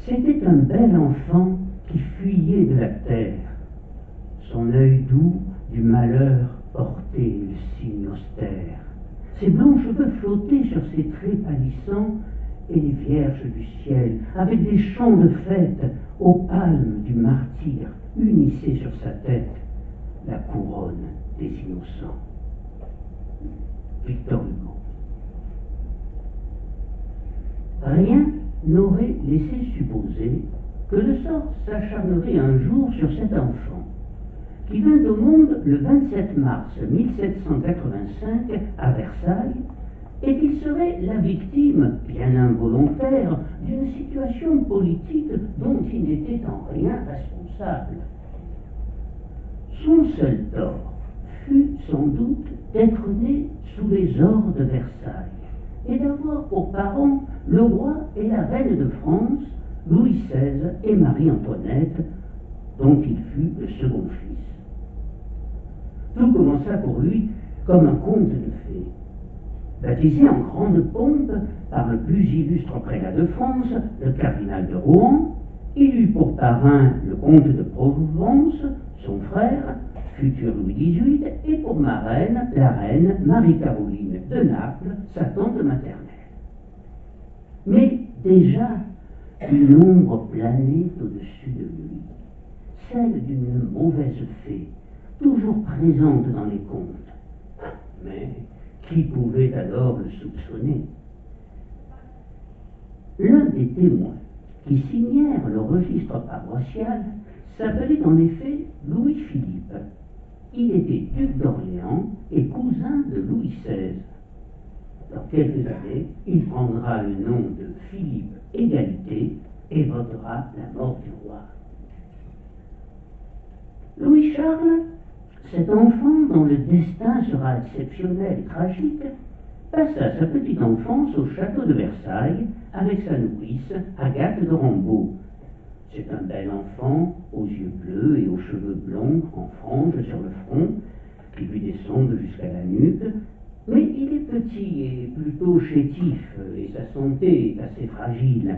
C'était un bel enfant qui fuyait de la terre. Son œil doux du malheur portait le signe austère. Ses blancs cheveux flottaient sur ses traits pâlissants, et les vierges du ciel, avec des chants de fête, aux palmes du martyr, unissaient sur sa tête la couronne des innocents. Victor Hugo. Rien n'aurait laissé supposer que le sort s'acharnerait un jour sur cet enfant, qui vint au monde le 27 mars 1785 à Versailles, et qu'il serait la victime, bien involontaire, d'une situation politique dont il n'était en rien responsable. Son seul tort fut sans doute d'être né sous les ors de Versailles et d'avoir pour parents le roi et la reine de France, Louis XVI et Marie-Antoinette, dont il fut le second fils. Tout commença pour lui comme un conte de fées. Baptisé en grande pompe par le plus illustre prélat de France, le cardinal de Rohan, il eut pour parrain le comte de Provence, son frère, futur Louis XVIII, et pour marraine, la reine Marie-Caroline de Naples, sa tante maternelle. Mais déjà, une ombre planait au-dessus de lui, celle d'une mauvaise fée, toujours présente dans les contes. Mais qui pouvait alors le soupçonner? L'un des témoins qui signèrent le registre paroissial s'appelait en effet Louis-Philippe. Il était duc d'Orléans et cousin de Louis XVI. Dans quelques années, il prendra le nom de Philippe Égalité et votera la mort du roi. Louis-Charles, cet enfant dont le destin sera exceptionnel et tragique, passa sa petite enfance au château de Versailles avec sa nourrice Agathe de Rambaud. C'est un bel enfant aux yeux bleus et aux cheveux blonds en franges sur le front qui lui descendent jusqu'à la nuque, mais il est petit et plutôt chétif et sa santé est assez fragile.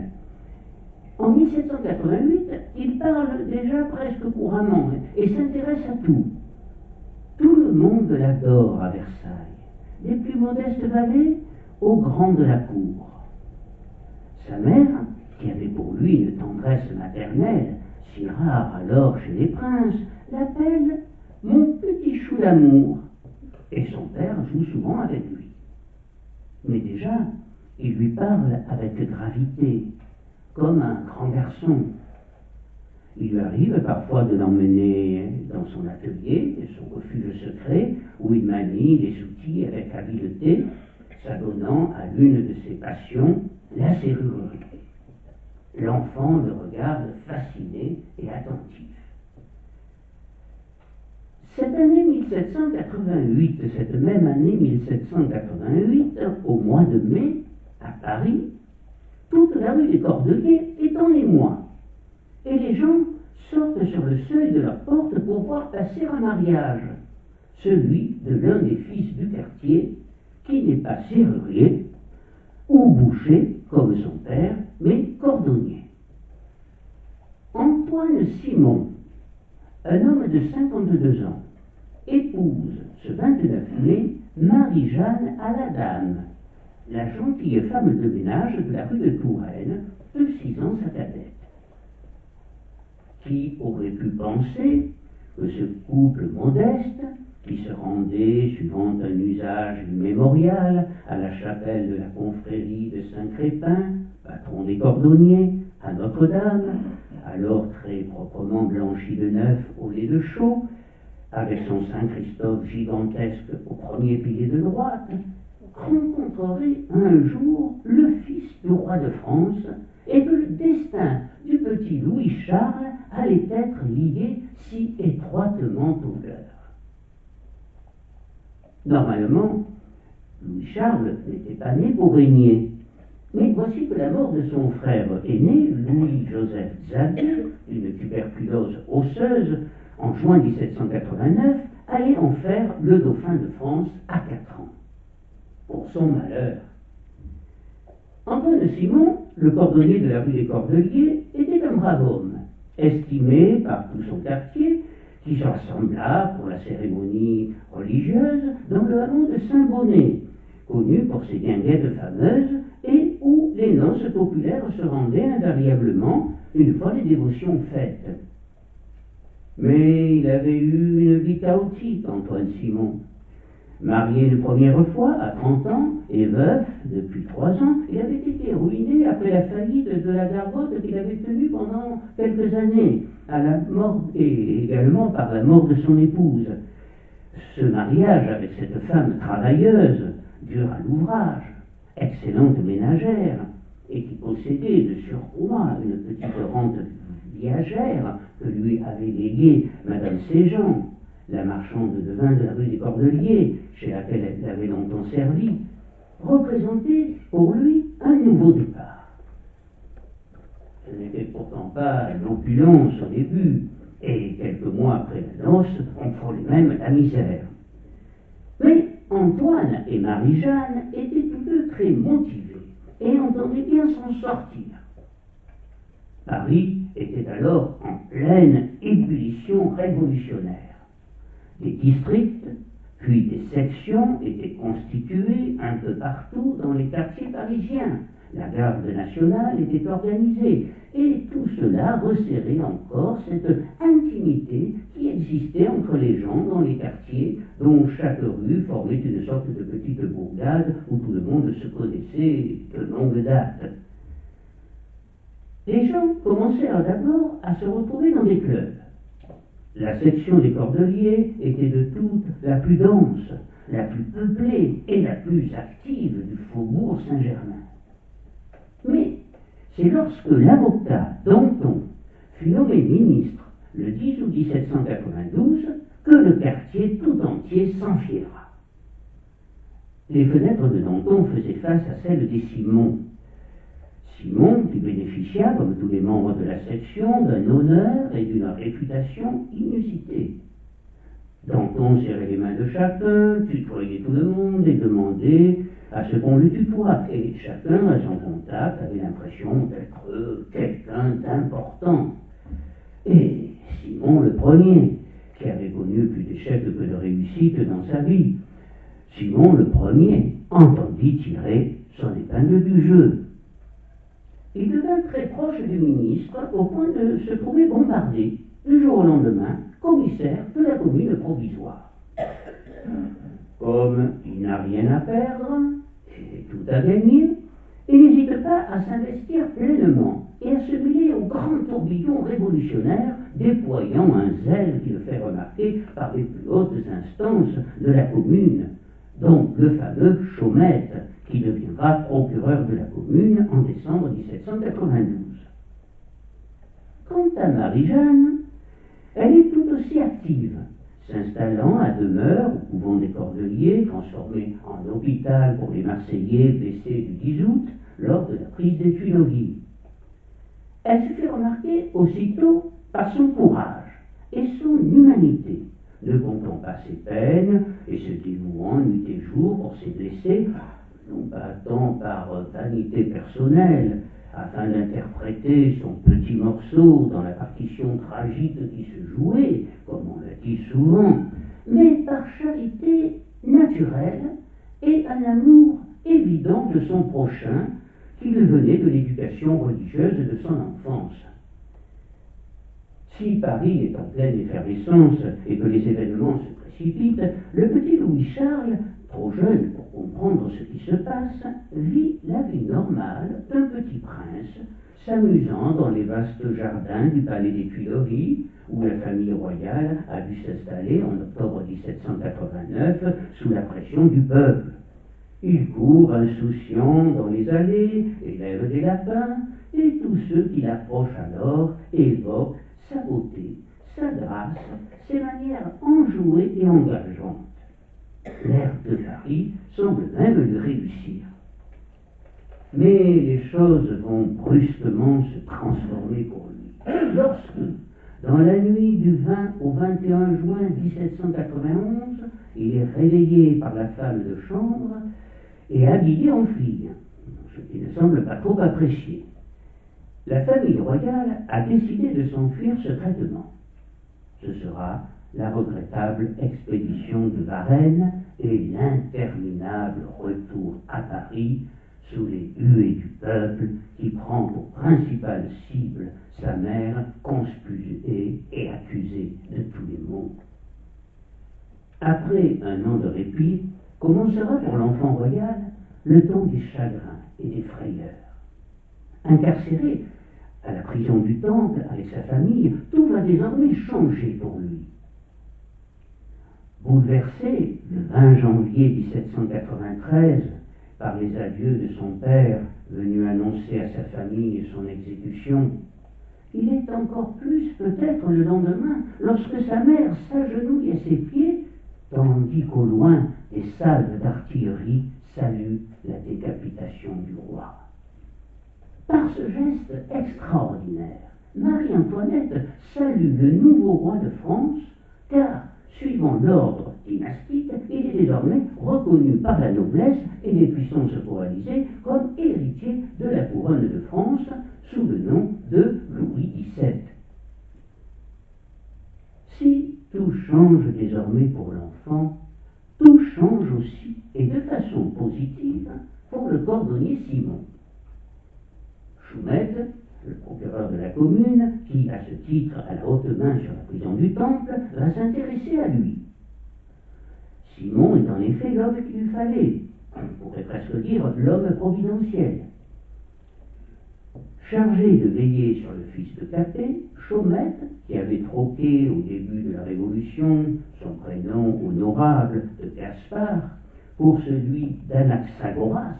En 1788, il parle déjà presque couramment et s'intéresse à tout. Tout le monde l'adore à Versailles, des plus modestes valets aux grands de la cour. Sa mère, qui avait pour lui une tendresse maternelle, si rare alors chez les princes, l'appelle « mon petit chou d'amour », et son père joue souvent avec lui. Mais déjà, il lui parle avec gravité, comme un grand garçon. Il lui arrive parfois de l'emmener dans son atelier, son refuge secret, où il manie les outils avec habileté, s'adonnant à l'une de ses passions, la serrurerie. L'enfant le regarde fasciné et attentif. Cette année 1788, cette même année 1788, au mois de mai, à Paris, toute la rue des Cordeliers est en émoi, et les gens sortent sur le seuil de leur porte pour voir passer un mariage, celui de l'un des fils du quartier, qui n'est pas serrurier ou boucher comme son père, mais cordonnier. Antoine Simon, un homme de 52 ans, épouse ce 29 mai Marie-Jeanne à la Dame, la gentille femme de ménage de la rue de Touraine, de 6 ans sa cadette. Qui aurait pu penser que ce couple modeste, qui se rendait, suivant un usage mémorial, à la chapelle de la confrérie de Saint-Crépin, patron des cordonniers, à Notre-Dame, alors très proprement blanchi de neuf au lait de chaux, avec son Saint-Christophe gigantesque au premier pilier de droite, rencontrerait un jour le fils du roi de France, et que le destin du petit Louis-Charles allait être lié si étroitement au leur. Normalement, Louis-Charles n'était pas né pour régner, mais voici que la mort de son frère aîné, Louis-Joseph Xavier, d'une tuberculose osseuse, en juin 1789, allait en faire le dauphin de France à 4 ans. Pour son malheur, Antoine Simon, le cordonnier de la rue des Cordeliers, était un brave homme, estimé par tout son quartier, qui se rassembla pour la cérémonie religieuse dans le hameau de Saint-Bonnet, connu pour ses guinguettes fameuses et où les noces populaires se rendaient invariablement une fois les dévotions faites. Mais il avait eu une vie chaotique, Antoine Simon. Marié une première fois à 30 ans et veuf depuis 3 ans, il avait été ruiné après la faillite de la gargote qu'il avait tenue pendant quelques années, à la mort, et également par la mort de son épouse. Ce mariage avec cette femme travailleuse, dure à l'ouvrage, excellente ménagère, et qui possédait de surcroît une petite rente viagère que lui avait léguée Madame Séjean, la marchande de vin de la rue des Cordeliers, chez laquelle elle avait longtemps servi, représentait pour lui un nouveau départ. Ce n'était pourtant pas l'opulence au début, et quelques mois après la noce, on frôlait même la misère. Mais Antoine et Marie-Jeanne étaient tous deux très motivés et entendaient bien s'en sortir. Paris était alors en pleine ébullition révolutionnaire. Des districts, puis des sections étaient constitués un peu partout dans les quartiers parisiens. La garde nationale était organisée, et tout cela resserrait encore cette intimité qui existait entre les gens dans les quartiers, dont chaque rue formait une sorte de petite bourgade où tout le monde se connaissait de longue date. Les gens commencèrent d'abord à se retrouver dans des clubs. La section des Cordeliers était de toutes la plus dense, la plus peuplée et la plus active du faubourg Saint-Germain. Mais c'est lorsque l'avocat Danton fut nommé ministre le 10 août 1792 que le quartier tout entier s'enfiéra. Les fenêtres de Danton faisaient face à celles des Simon. Simon, qui bénéficia, comme tous les membres de la section, d'un honneur et d'une réputation inusitée. Danton serrait les mains de chacun, tutoyait tout le monde et demandait à ce qu'on le tutoie, et chacun, à son contact, avait l'impression d'être quelqu'un d'important. Et Simon le premier, qui avait connu plus d'échecs que de réussites dans sa vie, Simon le premier entendit tirer son épingle du jeu. Il devint très proche du ministre au point de se trouver bombardé, du jour au lendemain, commissaire de la commune provisoire. Comme il n'a rien à perdre et tout à gagner, il n'hésite pas à s'investir pleinement et à se mêler au grand tourbillon révolutionnaire, déployant un zèle qui le fait remarquer par les plus hautes instances de la commune, dont le fameux Chaumette, qui deviendra procureur de la commune en décembre 1792. Quant à Marie-Jeanne, elle est tout aussi active, s'installant à demeure au couvent des Cordeliers, transformé en hôpital pour les Marseillais blessés du 10 août lors de la prise des Tuileries. Elle se fait remarquer aussitôt par son courage et son humanité, ne comptant pas ses peines et se dévouant nuit et jour pour ses blessés, non pas tant par vanité personnelle, afin d'interpréter son petit morceau dans la partition tragique qui se jouait, comme on l'a dit souvent, mais par charité naturelle et un amour évident de son prochain qui lui venait de l'éducation religieuse de son enfance. Si Paris est en pleine effervescence et que les événements se précipitent, le petit Louis-Charles, trop jeune pour comprendre ce qui se passe, vit la vie normale d'un petit prince, s'amusant dans les vastes jardins du palais des Tuileries, où la famille royale a dû s'installer en octobre 1789 sous la pression du peuple. Il court insouciant dans les allées, élève des lapins, et tous ceux qui l'approchent alors évoquent sa beauté, sa grâce, ses manières enjouées et engageantes. L'air de Paris semble même lui réussir. Mais les choses vont brusquement se transformer pour lui. Lorsque, dans la nuit du 20 au 21 juin 1791, il est réveillé par la femme de chambre et habillé en fille, ce qui ne semble pas trop apprécié. La famille royale a décidé de s'enfuir ce traitement. Ce sera la regrettable expédition de Varennes et l'interminable retour à Paris sous les huées du peuple qui prend pour principale cible sa mère conspuée et accusée de tous les maux. Après un an de répit, commencera pour l'enfant royal le temps des chagrins et des frayeurs. Incarcéré à la prison du Temple avec sa famille, tout va désormais changer pour lui. Bouleversé le 20 janvier 1793 par les adieux de son père venu annoncer à sa famille son exécution, il est encore plus peut-être le lendemain lorsque sa mère s'agenouille à ses pieds, tandis qu'au loin des salves d'artillerie saluent la décapitation du roi. Par ce geste extraordinaire, Marie-Antoinette salue le nouveau roi de France, car, suivant l'ordre dynastique, il est désormais reconnu par la noblesse et les puissances coalisées comme héritier de la couronne de France sous le nom de Louis XVII. Si tout change désormais pour l'enfant, tout change aussi, et de façon positive, pour le cordonnier Simon. Choumette, le procureur de la commune, qui, à ce titre, a la haute main sur la prison du Temple, va s'intéresser à lui. Simon est en effet l'homme qu'il lui fallait, on pourrait presque dire l'homme providentiel. Chargé de veiller sur le fils de Capet, Chaumette, qui avait troqué au début de la Révolution son prénom honorable de Gaspard pour celui d'Anaxagoras,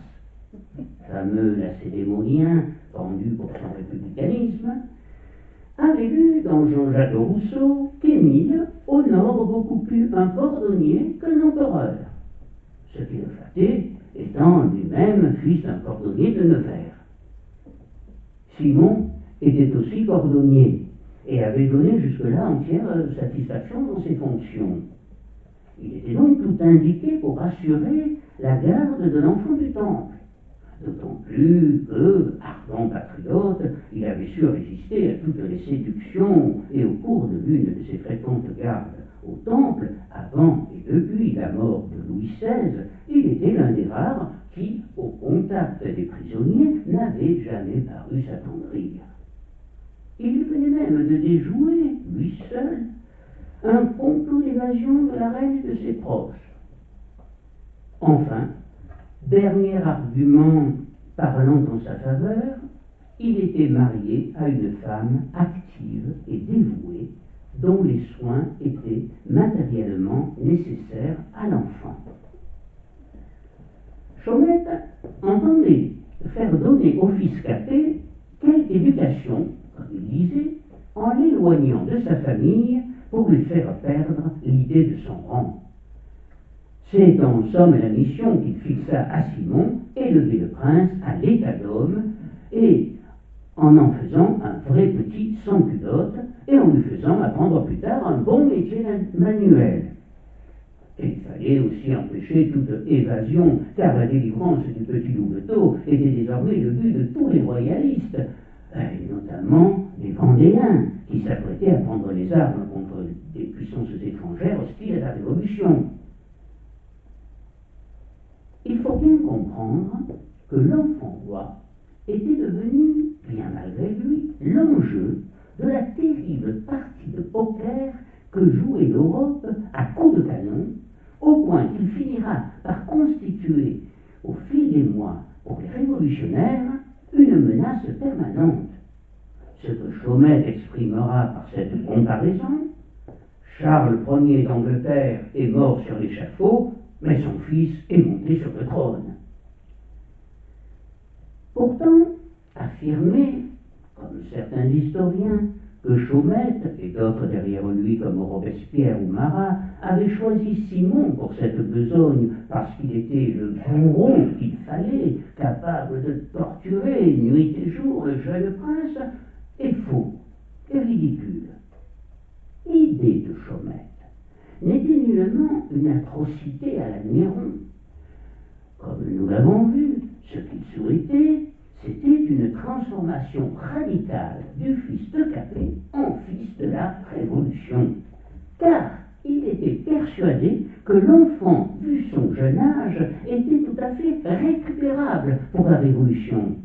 fameux lacédémonien pendu pour son républicanisme, avait lu dans Jean-Jacques Rousseau qu'Émile honore beaucoup plus un cordonnier qu'un empereur, ce qui le flattait étant lui-même fils d'un cordonnier de Nevers. Simon était aussi cordonnier et avait donné jusque-là entière satisfaction dans ses fonctions. Il était donc tout indiqué pour assurer la garde de l'enfant du Temple. D'autant plus que, ardent patriote, il avait su résister à toutes les séductions et au cours de l'une de ses fréquentes gardes au Temple, avant et depuis la mort de Louis XVI, il était l'un des rares qui, au contact des prisonniers, n'avait jamais paru s'attendrir. Il venait même de déjouer, lui seul, un complot d'évasion de la reine et de ses proches. Enfin, dernier argument parlant en sa faveur, il était marié à une femme active et dévouée, dont les soins étaient matériellement nécessaires à l'enfant. Chaumette entendait faire donner au fils Capet quelque éducation, comme il disait, en l'éloignant de sa famille pour lui faire perdre l'idée de son rang. C'est en somme la mission qu'il fixa à Simon, élever le prince à l'état d'homme, et en faisant un vrai petit sans-culotte, et en lui faisant apprendre plus tard un bon métier manuel. Et il fallait aussi empêcher toute évasion, car la délivrance du petit Louveteau était désormais le but de tous les royalistes, et notamment les Vendéens, qui s'apprêtaient à prendre les armes contre des puissances étrangères hostiles à la Révolution. Il faut bien comprendre que l'enfant roi était devenu, bien malgré lui, l'enjeu de la terrible partie de poker que jouait l'Europe à coups de canon, au point qu'il finira par constituer, au fil des mois, pour les révolutionnaires, une menace permanente. Ce que Chaumette exprimera par cette comparaison: Charles Ier d'Angleterre est mort sur l'échafaud, mais son fils est monté sur le trône. Pourtant, affirmer, comme certains historiens, que Chaumette, et d'autres derrière lui comme Robespierre ou Marat, avaient choisi Simon pour cette besogne parce qu'il était le bourreau qu'il fallait, capable de torturer nuit et jour le jeune prince, est faux et ridicule. L'idée de Chaumette n'était nullement une atrocité à la Néron. Comme nous l'avons vu, ce qu'il souhaitait, transformation radicale du fils de Capet en fils de la Révolution. Car il était persuadé que l'enfant, vu son jeune âge, était tout à fait récupérable pour la Révolution.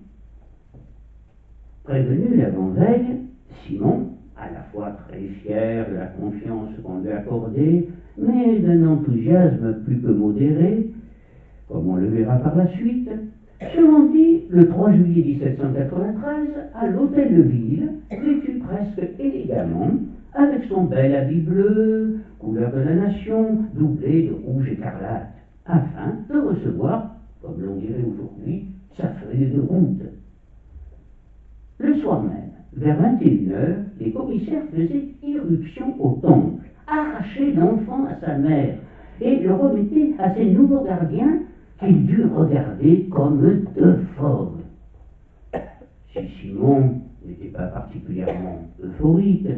Prévenu l'avant-veille, Simon, à la fois très fier de la confiance qu'on lui accordait, mais d'un enthousiasme plus que modéré, comme on le verra par la suite, se rendit le 3 juillet 1793 à l'hôtel de ville, vêtu presque élégamment, avec son bel habit bleu, couleur de la nation, doublé de rouge écarlate, afin de recevoir, comme l'on dirait aujourd'hui, sa feuille de route. Le soir même, vers 21h, les commissaires faisaient irruption au temple, arrachaient l'enfant à sa mère et le remettaient à ses nouveaux gardiens qu'il dut regarder comme deux fauves. Si Simon n'était pas particulièrement euphorique,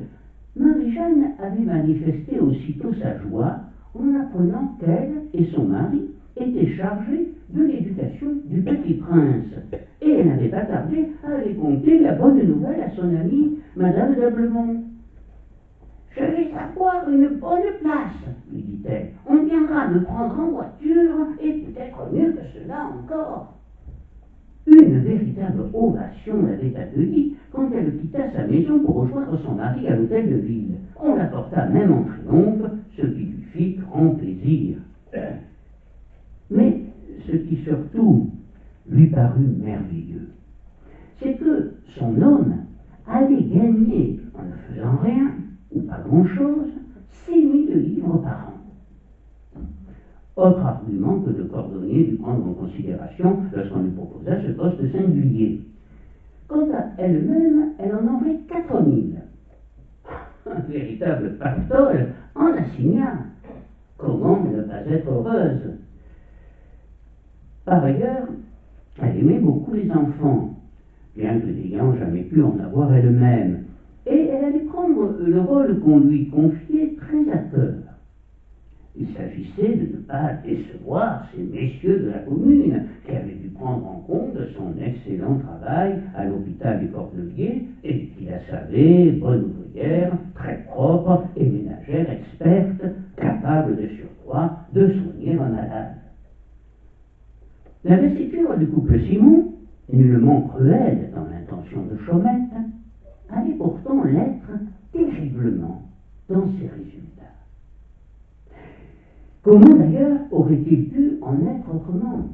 Marie-Jeanne avait manifesté aussitôt sa joie en apprenant qu'elle et son mari étaient chargés de l'éducation du petit prince, et elle n'avait pas tardé à aller conter la bonne nouvelle à son amie Madame d'Aublemont. « Je vais avoir une bonne place, lui dit-elle. On viendra me prendre en voiture, et peut-être mieux que cela encore. » Une véritable ovation l'avait accueillie quand elle quitta sa maison pour rejoindre son mari à l'hôtel de ville. On la porta même en triomphe, ce qui lui fit grand plaisir. Mais ce qui surtout lui parut merveilleux, c'est que son homme allait gagner, en ne faisant rien, ou pas grand-chose, 6 000 livres par an. Autre argument que le cordonnier dut prendre en considération lorsqu'on lui proposa ce poste singulier. Quant à elle-même, elle en aurait 4 000. Un véritable pactole en assigna. Comment ne pas être heureuse? Par ailleurs, elle aimait beaucoup les enfants, bien que n'ayant jamais pu en avoir elle-même, et elle allait prendre le rôle qu'on lui confiait très à cœur. Il s'agissait de ne pas décevoir ces messieurs de la commune qui avaient dû prendre en compte son excellent travail à l'hôpital du Cordelier et qui la savaient bonne ouvrière, très propre et ménagère experte, capable de surcroît de soigner un malade. L'investiture du couple Simon, nullement cruelle dans l'intention de Chaumette, allait pourtant l'être terriblement dans ses résultats. Comment d'ailleurs aurait-il pu en être autrement?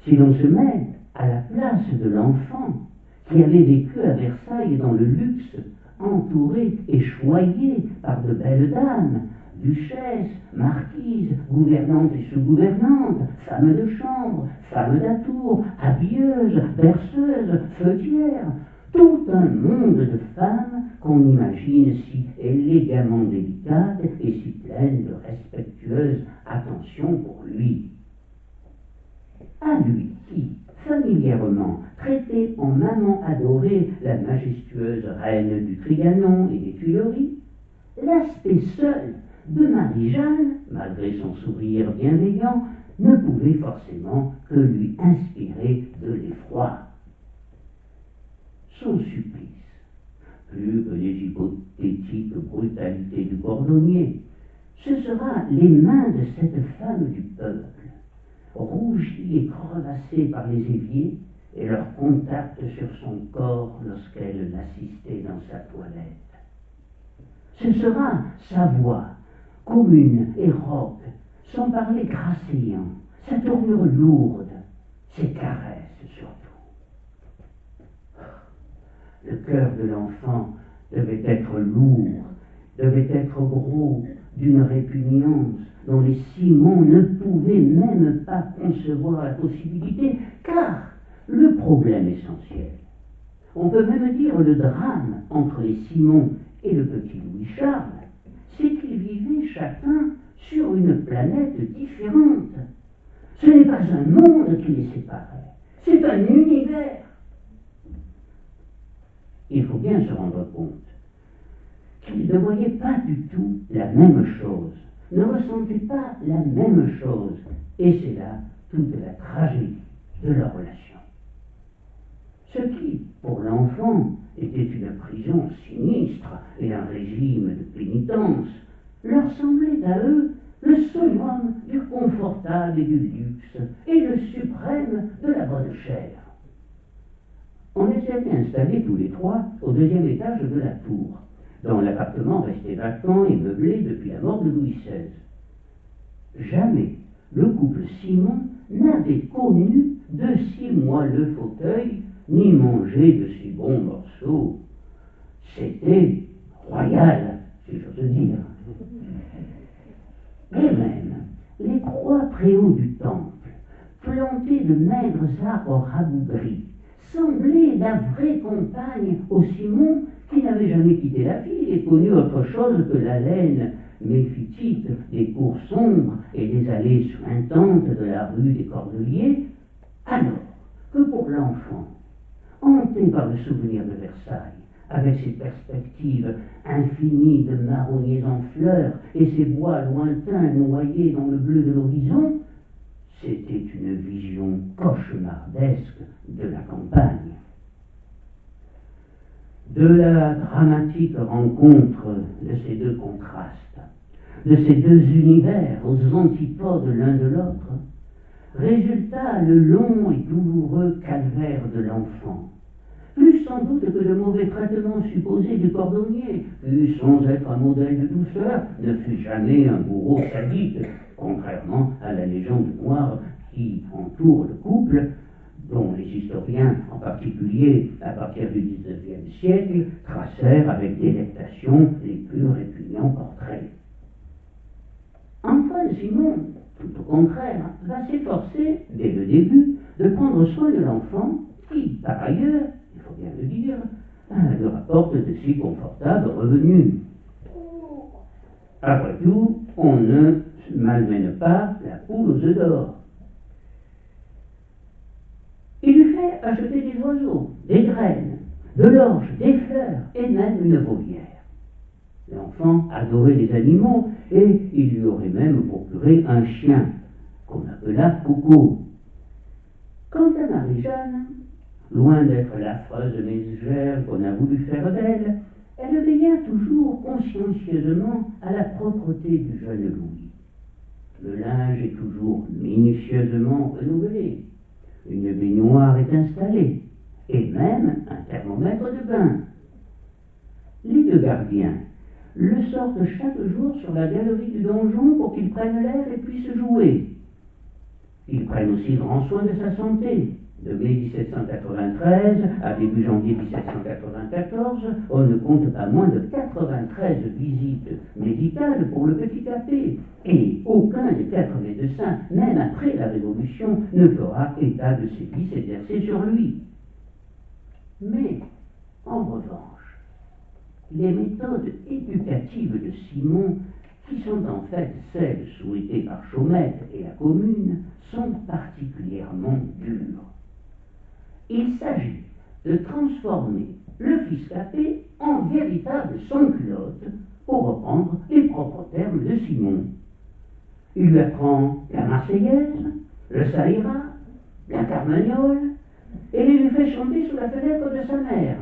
Si l'on se met à la place de l'enfant qui avait vécu à Versailles dans le luxe, entouré et choyé par de belles dames, duchesses, marquises, gouvernantes et sous-gouvernantes, femmes de chambre, femmes d'atour, habilleuses, berceuses, feuillières, tout un monde de femmes qu'on imagine si élégamment délicates et si pleines de respectueuse attention pour lui. À lui qui, familièrement, traitait en maman adorée la majestueuse reine du Trianon et des Tuileries, l'aspect seul de Marie-Jeanne, malgré son sourire bienveillant, ne pouvait forcément que lui inspirer de l'effroi. Son supplice, plus que les hypothétiques brutalités du cordonnier, ce sera les mains de cette femme du peuple, rougie et crevassée par les éviers, et leur contact sur son corps lorsqu'elle l'assistait dans sa toilette. Ce sera sa voix, commune et rauque, son parler grasséant, sa tournure lourde, ses caresses surtout. Le cœur de l'enfant devait être lourd, devait être gros, d'une répugnance dont les Simons ne pouvaient même pas concevoir la possibilité, car le problème essentiel, on peut même dire le drame entre les Simons et le petit Louis-Charles, c'est qu'ils vivaient chacun sur une planète différente. Ce n'est pas un monde qui les séparait, c'est un univers. Il faut bien se rendre compte qu'ils ne voyaient pas du tout la même chose, ne ressentaient pas la même chose, et c'est là toute la tragédie de leur relation. Ce qui, pour l'enfant était une prison sinistre et un régime de pénitence, leur semblait à eux le summum du confortable et du luxe et le suprême de la bonne chère. On les avait installés tous les trois au deuxième étage de la tour, dans l'appartement resté vacant et meublé depuis la mort de Louis XVI. Jamais le couple Simon n'avait connu de si moelleux fauteuil, ni mangé de si bons morceaux. C'était royal, si j'ose dire. Et même les trois préaux du temple, plantés de maigres arbres rabougris, semblaient la vraie compagne au Simon qui n'avait jamais quitté la ville et connu autre chose que l'haleine méphitite des cours sombres et des allées suintantes de la rue des Cordeliers, alors que pour l'enfant, hanté par le souvenir de Versailles, avec ses perspectives infinies de marronniers en fleurs et ses bois lointains noyés dans le bleu de l'horizon, c'était une vision cauchemardesque de la campagne. De la dramatique rencontre de ces deux contrastes, de ces deux univers aux antipodes l'un de l'autre, résulta le long et douloureux calvaire de l'enfant, plus sans doute que le mauvais traitement supposé du cordonnier, qui, sans être un modèle de douceur, ne fut jamais un bourreau sadique, contrairement à la légende noire qui entoure le couple, dont les historiens, en particulier à partir du XIXe siècle, tracèrent avec délectation les plus répugnants portraits. Antoine Simon, tout au contraire, va s'efforcer, dès le début, de prendre soin de l'enfant qui, par ailleurs, il faut bien le dire, lui rapporte de si confortables revenus. Après tout, on ne malmène pas la poule aux œufs d'or. Il lui fait acheter des oiseaux, des graines, de l'orge, des fleurs et même une volière. L'enfant adorait les animaux et il lui aurait même procuré un chien qu'on appela Coco. Quant à Marie-Jeanne, loin d'être l'affreuse mésgère qu'on a voulu faire d'elle, elle veilla toujours consciencieusement à la propreté du jeune Louis. Le linge est toujours minutieusement renouvelé. Une baignoire est installée, et même un thermomètre de bain. Les deux gardiens le sortent chaque jour sur la galerie du donjon pour qu'il prenne l'air et puisse jouer. Ils prennent aussi grand soin de sa santé. De mai 1793 à début janvier 1794, on ne compte pas moins de 93 visites médicales pour le petit Capet, et aucun des 4 médecins, même après la Révolution, ne fera état de sévices exercés sur lui. Mais, en revanche, les méthodes éducatives de Simon, qui sont en fait celles souhaitées par Chaumette et la Commune, sont particulièrement dures. Il s'agit de transformer le fils Capet en véritable sans-culotte, pour reprendre les propres termes de Simon. Il lui apprend la Marseillaise, le Ça ira, la Carmagnole, et il lui fait chanter sous la fenêtre de sa mère.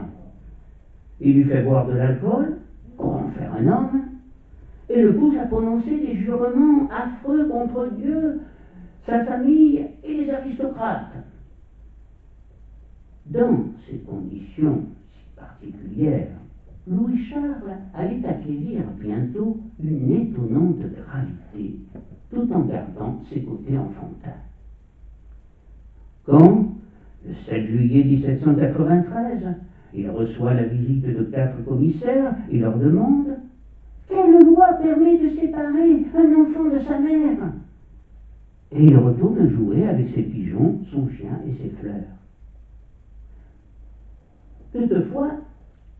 Il lui fait boire de l'alcool, pour en faire un homme, et le pousse à prononcer des jurements affreux contre Dieu, sa famille et les aristocrates. Dans ces conditions si particulières, Louis-Charles allait acquérir bientôt une étonnante gravité, tout en gardant ses côtés enfantins. Quand, le 7 juillet 1793, il reçoit la visite de 4 commissaires, il leur demande « Quelle loi permet de séparer un enfant de sa mère ?» Et il retourne jouer avec ses pigeons, son chien et ses fleurs. Toutefois,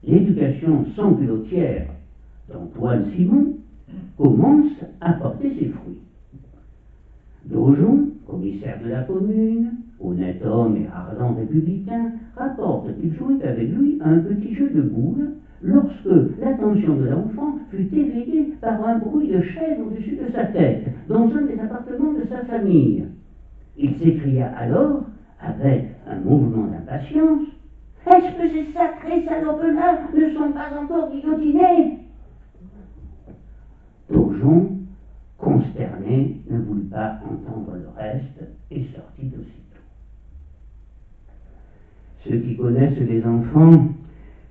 l'éducation sans-culotière d'Antoine Simon commence à porter ses fruits. Daujon, commissaire de la Commune, honnête homme et ardent républicain, rapporte qu'il jouait avec lui à un petit jeu de boules lorsque l'attention de l'enfant fut éveillée par un bruit de chaîne au-dessus de sa tête, dans un des appartements de sa famille. Il s'écria alors, avec un mouvement d'impatience, Est-ce que ces sacrés salopes-là ne sont pas encore guillotinés? Daujon, consterné, ne voulut pas entendre le reste et sortit aussitôt. Ceux qui connaissent les enfants,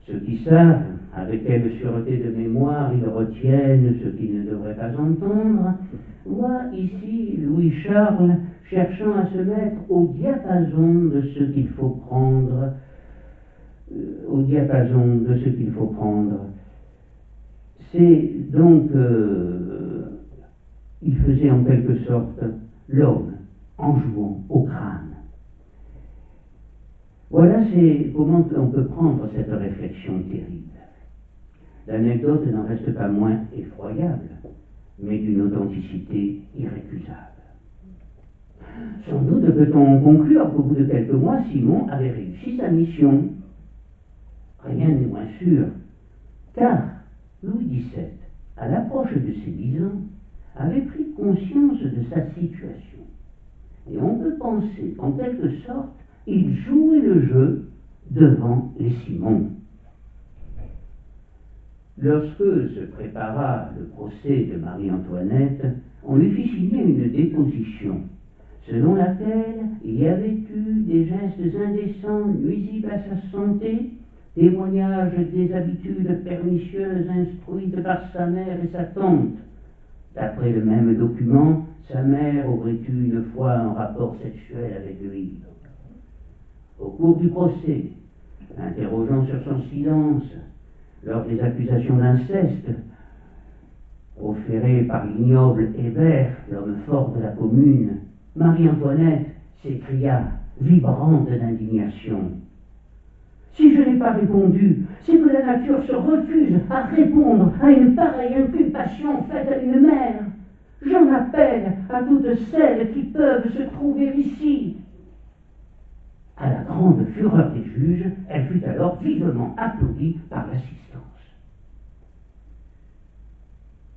ceux qui savent avec quelle sûreté de mémoire ils retiennent ce qu'ils ne devraient pas entendre, voient ici Louis-Charles cherchant à se mettre au diapason de ce qu'il faut prendre, C'est donc, il faisait en quelque sorte l'homme en jouant au crâne. Voilà comment on peut prendre cette réflexion terrible. L'anecdote n'en reste pas moins effroyable, mais d'une authenticité irrécusable. Sans doute peut-on conclure qu'au bout de quelques mois, Simon avait réussi sa mission. Rien n'est moins sûr, car Louis XVII, à l'approche de ses 10 ans, avait pris conscience de sa situation. Et on peut penser qu'en quelque sorte, il jouait le jeu devant les Simons. Lorsque se prépara le procès de Marie-Antoinette, on lui fit signer une déposition, selon laquelle il y avait eu des gestes indécents nuisibles à sa santé, témoignage des habitudes pernicieuses instruites par sa mère et sa tante. D'après le même document, sa mère aurait eu une fois un rapport sexuel avec lui. Au cours du procès, interrogeant sur son silence, lors des accusations d'inceste proférées par l'ignoble Hébert, l'homme fort de la commune, Marie-Antoinette s'écria, vibrante d'indignation. Si je n'ai pas répondu, c'est que la nature se refuse à répondre à une pareille inculpation faite à une mère. J'en appelle à toutes celles qui peuvent se trouver ici. À la grande fureur des juges, elle fut alors vivement applaudie par l'assistance.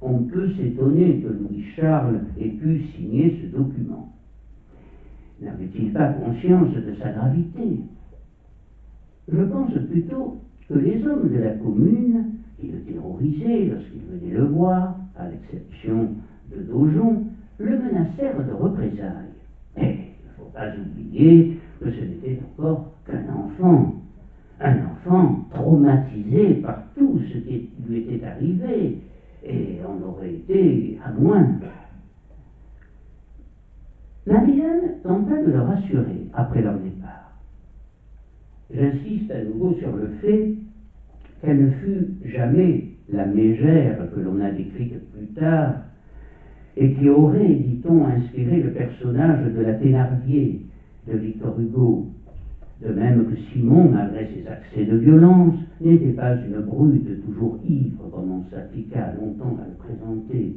On peut s'étonner que Louis-Charles ait pu signer ce document. N'avait-il pas conscience de sa gravité? Je pense plutôt que les hommes de la commune, qui le terrorisaient lorsqu'ils venaient le voir, à l'exception de Daujon, le menacèrent de représailles. Mais il ne faut pas oublier que ce n'était encore qu'un enfant. Un enfant traumatisé par tout ce qui lui était arrivé, et on aurait été à moins. Marie-Jeanne tenta de le rassurer après leur départ. J'insiste à nouveau sur le fait qu'elle ne fut jamais la mégère que l'on a décrite plus tard et qui aurait, dit-on, inspiré le personnage de la Thénardier de Victor Hugo. De même que Simon, malgré ses accès de violence, n'était pas une brute toujours ivre comme on s'appliqua longtemps à le présenter.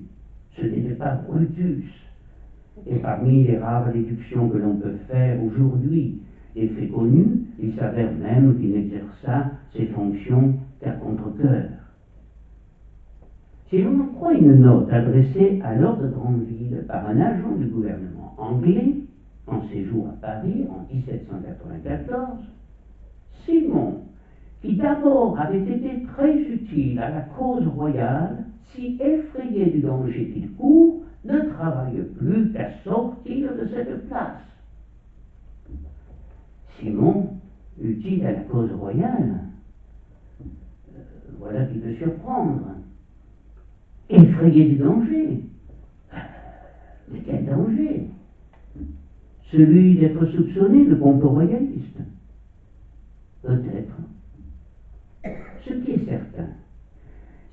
Ce n'était pas Brutus. Et parmi les rares déductions que l'on peut faire aujourd'hui des faits connus, il s'avère même qu'il n'exerça ses fonctions qu'à contre-cœur. Si l'on en croit une note adressée à Lord Granville par un agent du gouvernement anglais, en séjour à Paris en 1794, Simon, qui d'abord avait été très utile à la cause royale, si effrayé du danger qu'il court, ne travaille plus qu'à sortir de cette place. Simon, utile à la cause royale, voilà qui peut surprendre. Effrayé du danger. Mais quel danger? Celui d'être soupçonné de complot royaliste. Peut-être. Ce qui est certain,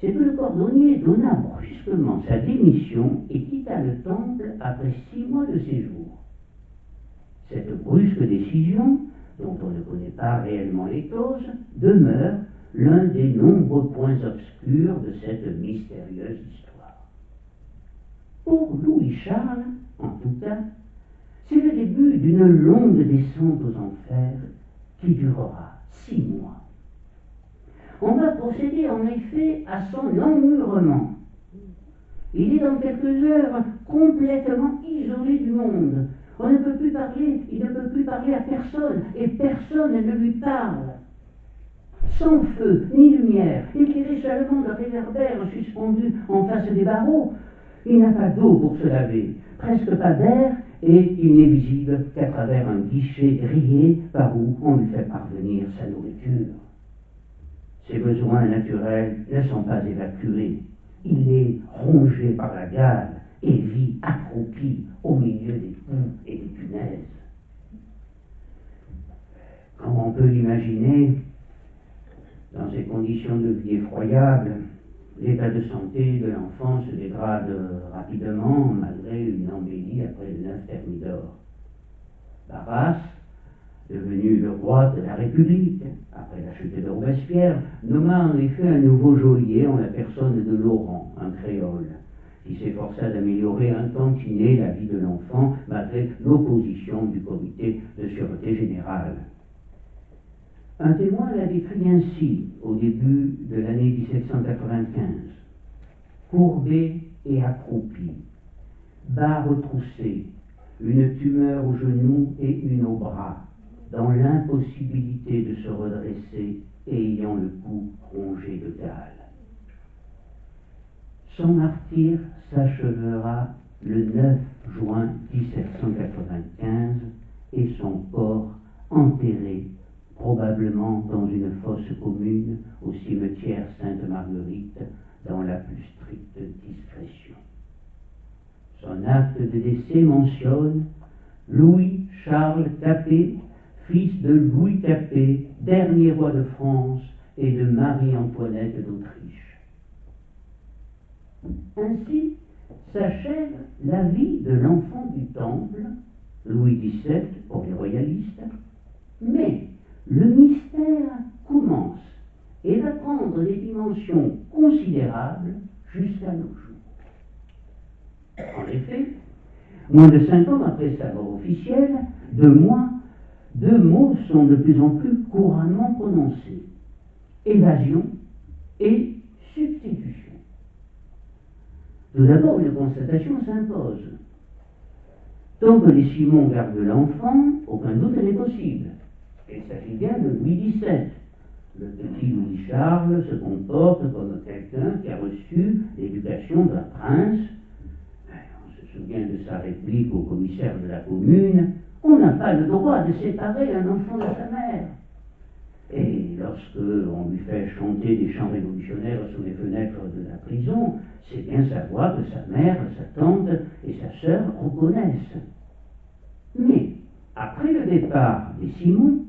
c'est que le cordonnier donna brusquement sa démission et quitta le temple après 6 mois de séjour. Cette brusque décision, dont on ne connaît pas réellement les causes, demeure l'un des nombreux points obscurs de cette mystérieuse histoire. Pour Louis-Charles, en tout cas, c'est le début d'une longue descente aux enfers qui durera 6 mois. On va procéder en effet à son emmurement. Il est dans quelques heures complètement isolé du monde. On ne peut plus parler, il ne peut plus parler à personne, et personne ne lui parle. sans feu ni lumière, éclairé seulement de réverbères suspendus en face des barreaux. Il n'a pas d'eau pour se laver, presque pas d'air, et il n'est visible qu'à travers un guichet grillé par où on lui fait parvenir sa nourriture. Ses besoins naturels ne sont pas évacués. Il est rongé par la gale et vit accroupi au milieu des poux et des punaises. Comme on peut l'imaginer, dans ces conditions de vie effroyables, l'état de santé de l'enfant se dégrade rapidement malgré une embellie après le 9 Thermidor. Barras, devenu le roi de la République, après la chute de Robespierre, nomma en effet un nouveau geôlier en la personne de Laurent, un créole, qui s'efforça d'améliorer un tantinet la vie de l'enfant malgré l'opposition du comité de sûreté générale. Un témoin l'a décrit ainsi au début de l'année 1795. Courbé et accroupi, bas retroussé, une tumeur au genou et une au bras, dans l'impossibilité de se redresser et ayant le cou rongé de gale. Son martyre s'achevera le 9 juin 1795 et son corps enterré probablement dans une fosse commune au cimetière Sainte-Marguerite dans la plus stricte discrétion. Son acte de décès mentionne Louis-Charles Capet, fils de Louis Capet, dernier roi de France, et de Marie-Antoinette d'Autriche. Ainsi s'achève la vie de l'enfant du Temple, Louis XVII pour les royalistes, mais le mystère commence et va prendre des dimensions considérables jusqu'à nos jours. En effet, moins de 5 ans après sa mort officielle, deux mots sont de plus en plus couramment prononcés: évasion et substitution. Tout d'abord, une constatation s'impose. Tant que les Simons gardent l'enfant, aucun doute n'est possible. Il s'agit bien de Louis XVII. Le petit Louis-Charles se comporte comme quelqu'un qui a reçu l'éducation d'un prince. On se souvient de sa réplique au commissaire de la commune: on n'a pas le droit de séparer un enfant de sa mère. Et lorsque on lui fait chanter des chants révolutionnaires sous les fenêtres de la prison, c'est bien savoir que sa mère, sa tante et sa sœur reconnaissent. Mais, après le départ des Simons,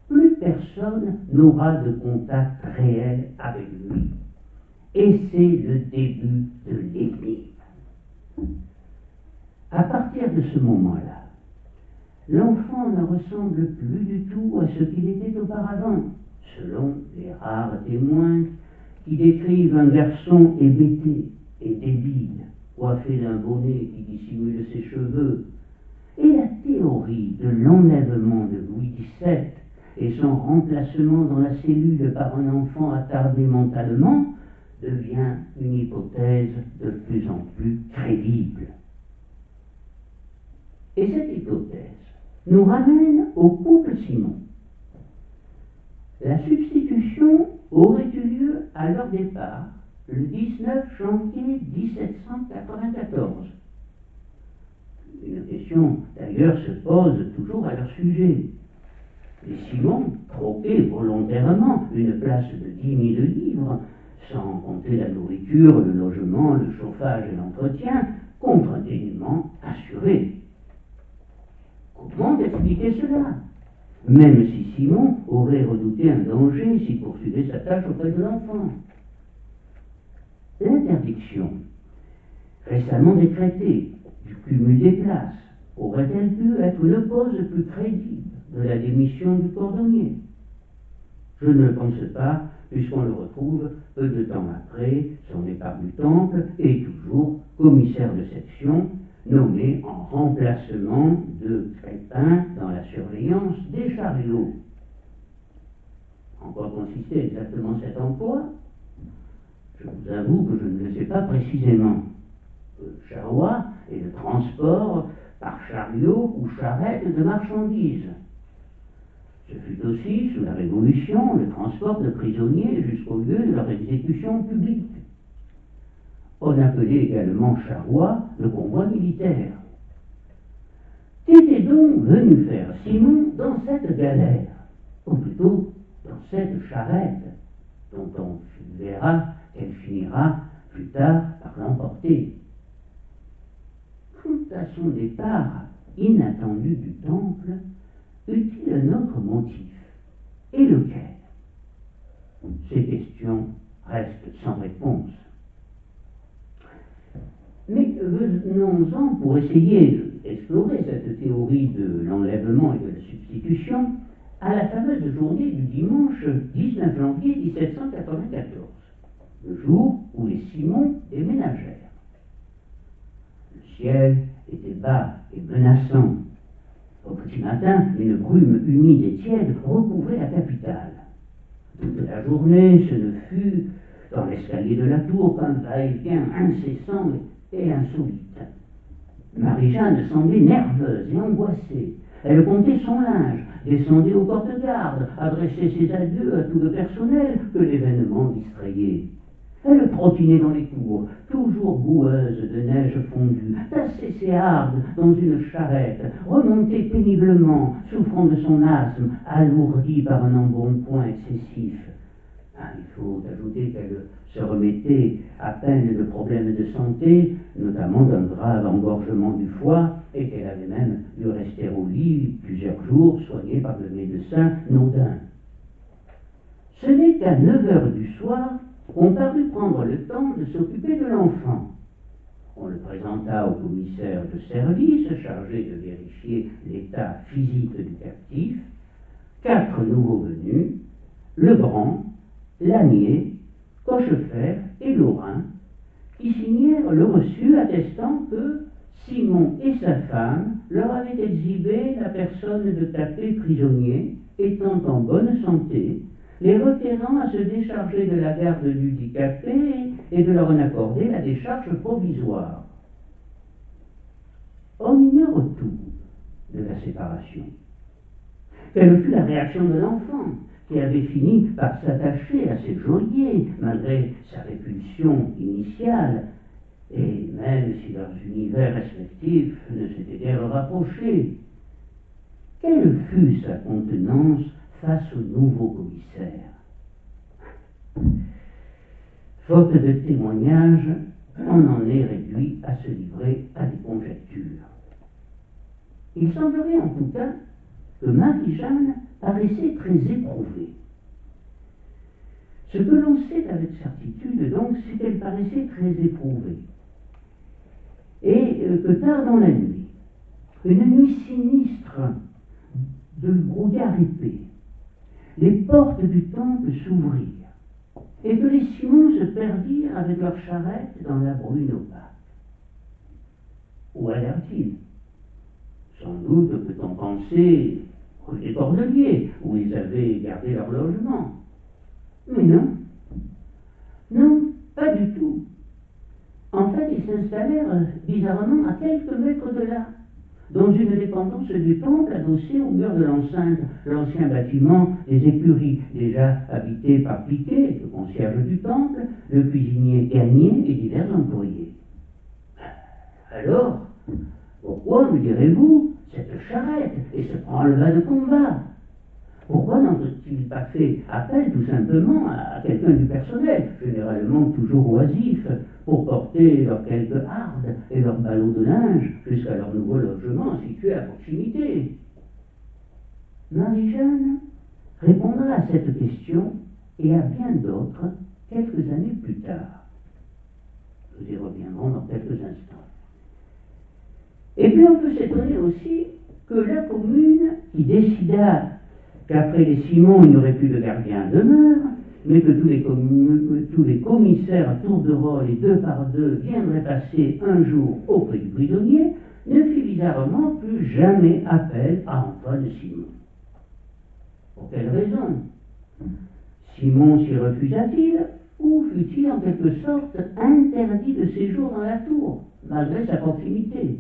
plus personne n'aura de contact réel avec lui. Et c'est le début de l'énigme. À partir de ce moment-là, l'enfant ne ressemble plus du tout à ce qu'il était auparavant, selon les rares témoins qui décrivent un garçon hébété et débile, coiffé d'un bonnet qui dissimule ses cheveux. Et la théorie de l'enlèvement de Louis XVII et son remplacement dans la cellule par un enfant attardé mentalement devient une hypothèse de plus en plus crédible. Et cette hypothèse nous ramène au couple Simon. La substitution aurait eu lieu à leur départ le 19 janvier 1794. Une question d'ailleurs se pose toujours à leur sujet. Les Simons troquaient volontairement une place de 10 000 livres, sans compter la nourriture, le logement, le chauffage et l'entretien, contre un dénuement assuré. Comment expliquer cela? Même si Simon aurait redouté un danger s'il poursuivait sa tâche auprès de l'enfant. L'interdiction, récemment décrétée, du cumul des places, aurait-elle pu être une cause plus crédible de la démission du cordonnier? Je ne le pense pas, puisqu'on le retrouve peu de temps après son départ du Temple et toujours commissaire de section, nommé en remplacement de Crépin dans la surveillance des chariots. En quoi consistait exactement cet emploi? Je vous avoue que je ne le sais pas précisément. Le charroi est le transport par chariot ou charrette de marchandises. Ce fut aussi, sous la Révolution, le transport de prisonniers jusqu'au lieu de leur exécution publique. On appelait également charroi le convoi militaire. Qu'était donc venu faire Simon dans cette galère, ou plutôt dans cette charrette, dont on verra qu'elle finira plus tard par l'emporter? Quant à son départ inattendu du temple, eut-il un autre motif? Et lequel? Ces questions restent sans réponse. Mais venons-en pour essayer d'explorer cette théorie de l'enlèvement et de la substitution à la fameuse journée du dimanche 19 janvier 1794, le jour où les Simons déménagèrent. Le ciel était bas et menaçant. Au petit matin, une brume humide et tiède recouvrait la capitale. Toute la journée, ce ne fut dans l'escalier de la tour qu'un va-et-vient incessant et insolite. Marie-Jeanne semblait nerveuse et angoissée. Elle comptait son linge, descendait aux porte-gardes, adressait ses adieux à tout le personnel que l'événement distrayait. Elle trottinait dans les cours, toujours boueuse de neige fondue, tassait ses hardes dans une charrette, remontait péniblement, souffrant de son asthme, alourdi par un embonpoint excessif. Il faut ajouter qu'elle se remettait à peine de problèmes de santé, notamment d'un grave engorgement du foie, et qu'elle avait même dû rester au lit plusieurs jours, soignée par le médecin Naudin. Ce n'est qu'à 9 heures du soir qu'on parut prendre le temps de s'occuper de l'enfant. On le présenta au commissaire de service, chargé de vérifier l'état physique du captif. 4 nouveaux venus, Lebrun, Lanier, Cochefer et Laurin, qui signèrent le reçu attestant que Simon et sa femme leur avaient exhibé la personne de Capet prisonnier, étant en bonne santé, les requérant à se décharger de la garde du Capet et de leur en accorder la décharge provisoire. On ignore tout de la séparation. Quelle fut la réaction de l'enfant, qui avait fini par s'attacher à ses geôliers, malgré sa répulsion initiale, et même si leurs univers respectifs ne s'étaient guère rapprochés? Quelle fut sa contenance face au nouveau commissaire? Faute de témoignages, on en est réduit à se livrer à des conjectures. Il semblerait en tout cas que Marie-Jeanne paraissait très éprouvée. Ce que l'on sait avec certitude, donc, c'est qu'elle paraissait très éprouvée. Et que tard dans la nuit, une nuit sinistre de brouillard épais, les portes du temple s'ouvrirent, et que les Simons se perdirent avec leur charrette dans la bruine opaque. Où allèrent-ils? Sans doute peut-on penser rue des Cordeliers, où ils avaient gardé leur logement. Mais non. Non, pas du tout. En fait, ils s'installèrent bizarrement à quelques mètres de là, dans une dépendance du temple adossée au mur de l'enceinte, l'ancien bâtiment des écuries, déjà habité par Piquet, le concierge du temple, le cuisinier Gagné et divers employés. Alors, pourquoi, me direz-vous, cette charrette et ce branle-bas de combat? Pourquoi n'ont-ils pas fait appel tout simplement à quelqu'un du personnel, généralement toujours oisif, pour porter leurs quelques hardes et leurs ballots de linge jusqu'à leur nouveau logement situé à proximité? Marie-Jeanne répondra à cette question et à bien d'autres quelques années plus tard. Nous y reviendrons dans quelques instants. Et puis on peut s'étonner aussi que la commune, qui décida qu'après les Simons, il n'y aurait plus de gardien à demeure, mais que tous les commissaires à tour de rôle et 2 par 2 viendraient passer un jour auprès du prisonnier, ne fit bizarrement plus jamais appel à Antoine Simon. Pour quelle raison? Simon s'y refusa-t-il, ou fut-il en quelque sorte interdit de séjour dans la tour, malgré sa proximité?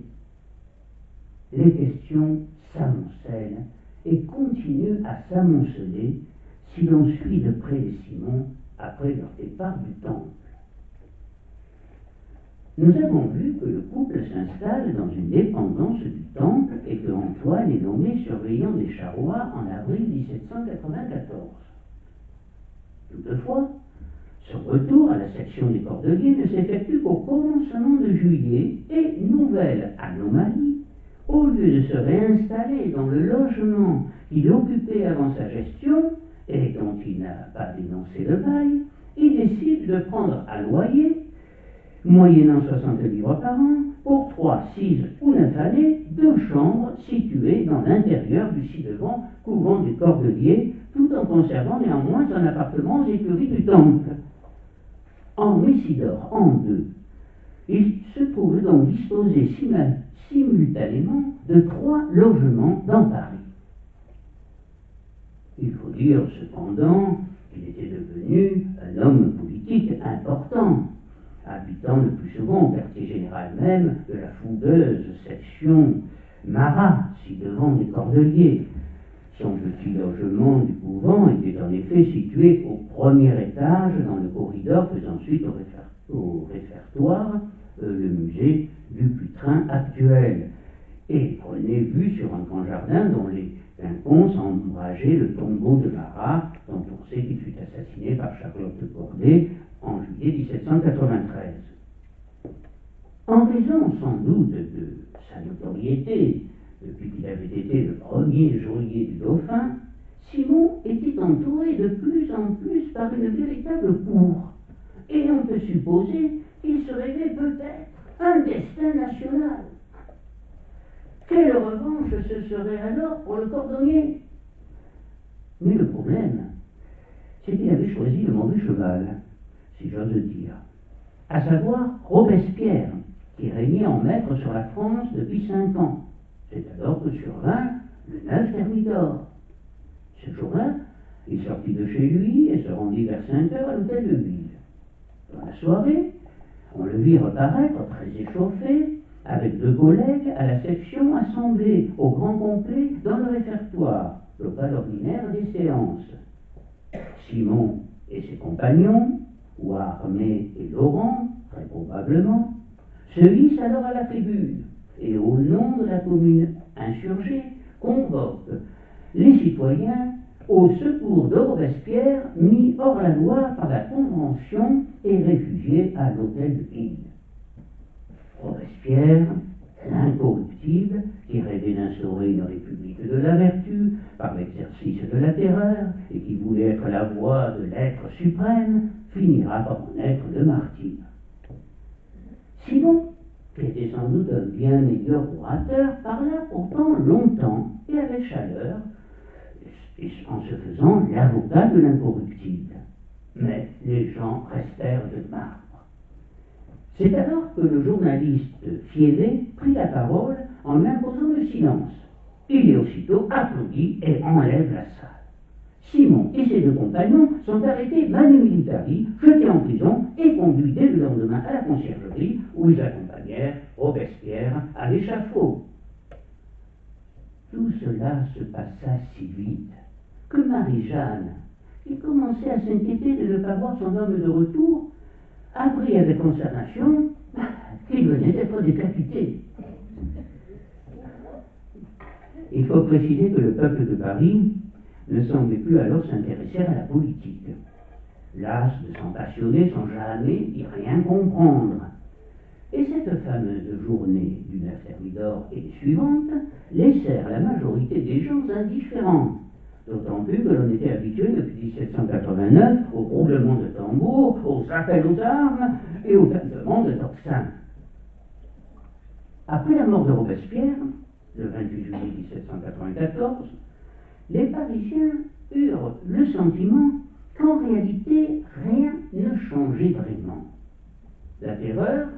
Les questions s'amoncellent, et continue à s'amonceler si l'on suit de près les Simons après leur départ du temple. Nous avons vu que le couple s'installe dans une dépendance du temple et que Antoine est nommé surveillant des charrois en avril 1794. Toutefois, son retour à la section des Cordeliers ne s'effectue qu'au commencement de juillet et, nouvelle anomalie, au lieu de se réinstaller dans le logement qu'il occupait avant sa gestion et dont il n'a pas dénoncé le bail, il décide de prendre à loyer, moyennant 60 livres par an, pour 3, 6 ou 9 années, 2 chambres situées dans l'intérieur du ci-devant couvent des Cordeliers, tout en conservant néanmoins son appartement aux écuries du temple. En Messidor, en deux, il se trouve donc disposé simultanément de 3 logements dans Paris. Il faut dire cependant qu'il était devenu un homme politique important, habitant le plus souvent au quartier général même de la fougueuse section Marat, ci-devant des Cordeliers. Son petit logement du couvent était en effet situé au premier étage dans le corridor faisant suite au réfectoire, le musée du Putrin actuel, et prenait vue sur un grand jardin dont les quinconces ombrageaient le tombeau de Marat, dont on sait qu'il fut assassiné par Charlotte Corday en juillet 1793. En raison sans doute de sa notoriété, depuis qu'il avait été le premier geôlier du Dauphin, Simon était entouré de plus en plus par une véritable cour, et on peut supposer qu'il se rêvait peut-être un destin national. Quelle revanche ce serait alors pour le cordonnier? Mais le problème, c'est qu'il avait choisi le mauvais cheval, si j'ose dire, à savoir Robespierre, qui régnait en maître sur la France depuis 5 ans. C'est alors que survint le 9 Thermidor. Ce jour-là, il sortit de chez lui et se rendit vers 5 heures à l'hôtel de ville. Dans la soirée, on le vit reparaître très échauffé, avec 2 collègues à la section assemblée au grand complet dans le réfectoire, local ordinaire des séances. Simon et ses compagnons, Ouarmé et Laurent, très probablement, se hissent alors à la tribune et au nom de la commune insurgée, convoquent les citoyens au secours de Robespierre, mis hors la loi par la Convention et réfugié à l'hôtel de ville. Robespierre, l'incorruptible, qui rêvait d'instaurer une république de la vertu par l'exercice de la terreur et qui voulait être la voix de l'être suprême, finira par en être le martyr. Simon, qui était sans doute un bien meilleur orateur, parla pourtant longtemps et avec chaleur, en se faisant l'avocat de l'incorruptible. Mais les gens restèrent de marbre. C'est alors que le journaliste Fiévé prit la parole en imposant le silence. Il est aussitôt applaudi et enlève la salle. Simon et ses 2 compagnons sont arrêtés manu militari, jetés en prison et conduits dès le lendemain à la conciergerie où ils accompagnèrent Robespierre à l'échafaud. Tout cela se passa si vite que Marie-Jeanne, qui commençait à s'inquiéter de ne pas voir son homme de retour, apprit avec consternation qu'il venait d'être décapité. Il faut préciser que le peuple de Paris ne semblait plus alors s'intéresser à la politique. Las de s'en passionner sans jamais y rien comprendre. Et cette fameuse journée du 9 Thermidor et les suivantes laissèrent la majorité des gens indifférents, d'autant plus que l'on était habitué depuis 1789 au roulement de tambours, aux appels aux armes et au tintement de tocsins. Après la mort de Robespierre, le 28 juillet 1794, les Parisiens eurent le sentiment qu'en réalité rien ne changeait vraiment. La terreur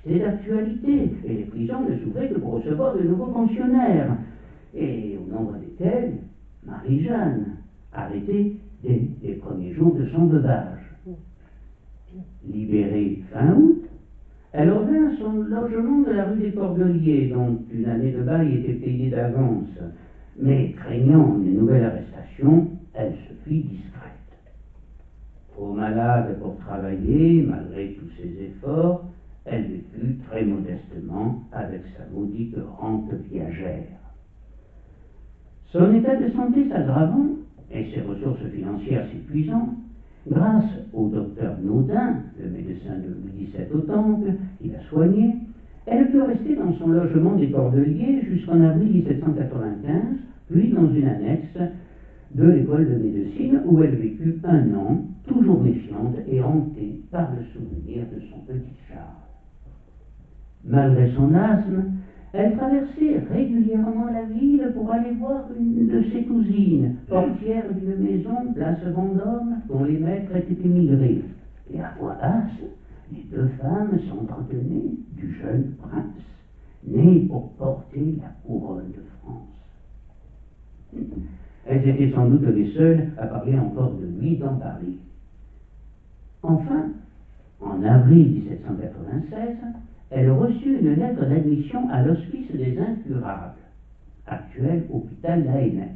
restait d'actualité et les prisons ne s'ouvraient que pour recevoir de nouveaux fonctionnaires, et au nombre desquels Marie-Jeanne, arrêtée dès les premiers jours de son veuvage. Libérée fin août, elle revint à son logement de la rue des Cordeliers, dont une année de bail était payée d'avance, mais craignant une nouvelle arrestation, elle se fit discrète. Trop malade pour travailler, malgré tous ses efforts, elle vécut très modestement avec sa maudite rente viagère. Son état de santé s'aggravant et ses ressources financières s'épuisant, grâce au docteur Naudin, le médecin de Louis XVII au Temple, qui la soignait, elle put rester dans son logement des Cordeliers jusqu'en avril 1795, puis dans une annexe de l'école de médecine où elle vécut 1 an, toujours méfiante et hantée par le souvenir de son petit Charles. Malgré son asthme, elle traversait régulièrement la ville pour aller voir une de ses cousines, portière d'une maison place Vendôme, dont les maîtres étaient émigrés. Et à voix basse, les 2 femmes s'entretenaient du jeune prince, né pour porter la couronne de France. Elles étaient sans doute les seules à parler encore de lui dans Paris. Enfin, en avril 1796, elle reçut une lettre d'admission à l'Hospice des Incurables, actuel hôpital Laennec.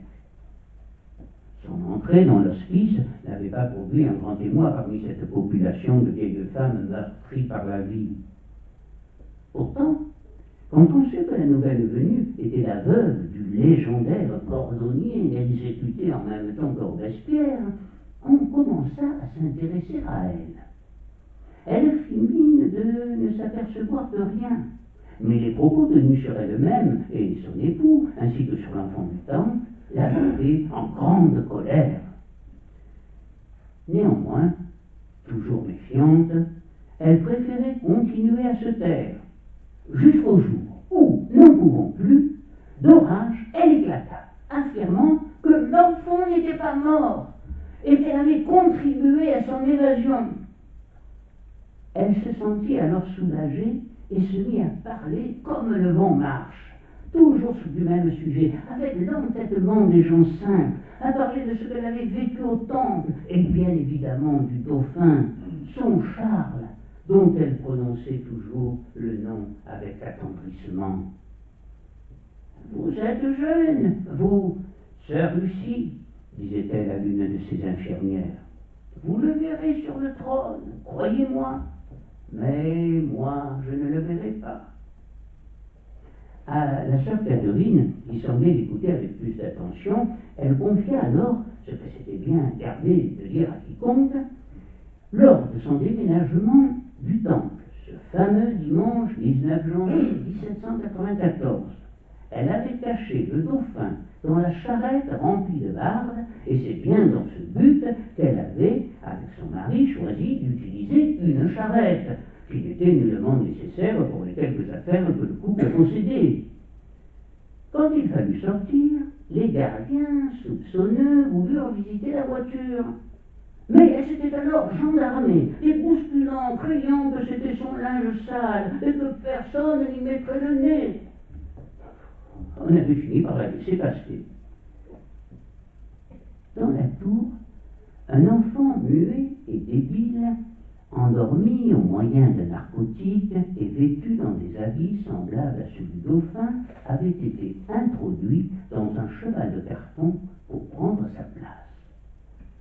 Son entrée dans l'hospice n'avait pas produit un grand émoi parmi cette population de vieilles femmes meurtries par la vie. Pourtant, quand on sut que la nouvelle venue était la veuve du légendaire cordonnier exécuté en même temps que Robespierre, on commença à s'intéresser à elle. Elle fit mine de ne s'apercevoir de rien, mais les propos tenus sur elle-même et son époux, ainsi que sur l'enfant du Temple, la mettaient en grande colère. Néanmoins, toujours méfiante, elle préférait continuer à se taire, jusqu'au jour où, n'en pouvant plus, d'orage, elle éclata, affirmant que l'enfant n'était pas mort et qu'elle avait contribué à son évasion. Elle se sentit alors soulagée et se mit à parler comme le vent marche, toujours du même sujet, avec l'entêtement des gens simples, à parler de ce qu'elle avait vécu au Temple, et bien évidemment du dauphin, son Charles, dont elle prononçait toujours le nom avec attendrissement. « Vous êtes jeune, vous, sœur Lucie, disait-elle à l'une de ses infirmières. Vous le verrez sur le trône, croyez-moi. Mais moi, je ne le verrai pas. » À la sœur Catherine, qui semblait l'écouter avec plus d'attention, elle confia alors, ce que c'était bien gardé de dire à quiconque, lors de son déménagement du Temple, ce fameux dimanche 19 janvier 1794, elle avait caché le dauphin dans la charrette remplie de bardes, et c'est bien dans ce but qu'elle avait, avec son mari, choisi d'utiliser une charrette, qui n'était nullement nécessaire pour les quelques affaires que le couple possédait. Quand il fallut sortir, les gardiens, soupçonneux, voulurent visiter la voiture. Mais elle s'était alors gendarmée, les bousculant, criant que c'était son linge sale et que personne n'y mettrait le nez. On avait fini par la laisser passer. Dans la tour, un enfant muet et débile, endormi au moyen de narcotiques et vêtu dans des habits semblables à ceux du dauphin, avait été introduit dans un cheval de carton pour prendre sa place.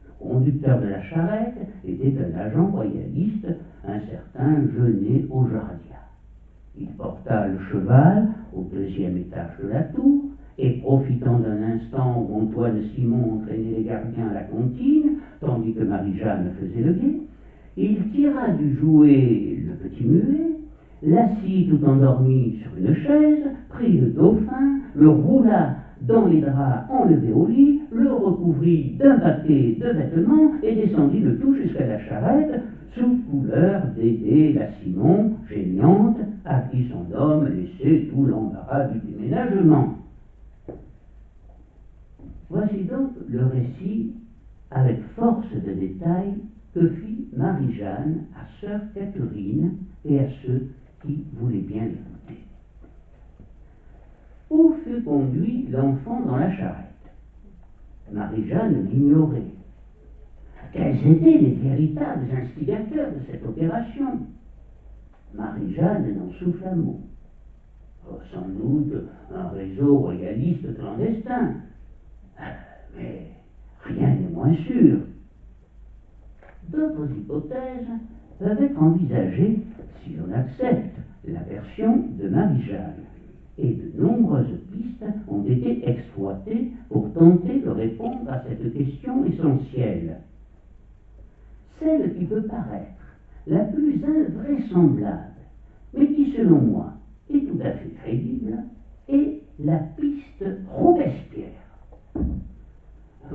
Le conducteur de la charrette était un agent royaliste, un certain Genet Aujardia. Il porta le cheval au 2e étage de la tour, et profitant d'un instant où Antoine Simon entraînait les gardiens à la comptine, tandis que Marie-Jeanne faisait le guet, il tira du jouet le petit muet, l'assit tout endormi sur une chaise, prit le dauphin, le roula dans les draps enlevés au lit, le recouvrit d'un paquet de vêtements et descendit le tout jusqu'à la charrette, sous couleur d'aider la Simon, gênante, à qui son homme laissait tout l'embarras du déménagement. Voici donc le récit, avec force de détail, que fit Marie-Jeanne à sœur Catherine et à ceux qui voulaient bien l'écouter. Où fut conduit l'enfant dans la charrette? Marie-Jeanne l'ignorait. Quels étaient les véritables instigateurs de cette opération? Marie-Jeanne n'en souffla mot. Sans doute un réseau royaliste clandestin. Mais rien n'est moins sûr. D'autres hypothèses peuvent être envisagées si l'on accepte la version de Marie-Jeanne. Et de nombreuses pistes ont été exploitées pour tenter de répondre à cette question essentielle. Celle qui peut paraître la plus invraisemblable, mais qui, selon moi, est tout à fait crédible, est la piste Robespierre.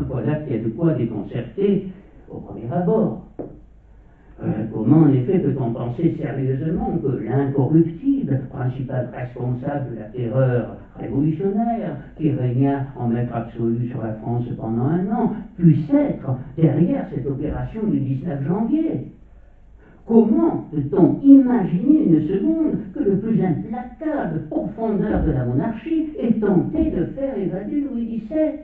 Voilà qu'il y a de quoi déconcerter au premier abord. Comment en effet peut-on penser sérieusement que l'incorruptible, principal responsable de la terreur révolutionnaire qui régna en maître absolu sur la France pendant un an, puisse être derrière cette opération du 19 janvier? Comment peut-on imaginer une seconde que le plus implacable pourfendeur de la monarchie ait tenté de faire évader Louis XVII?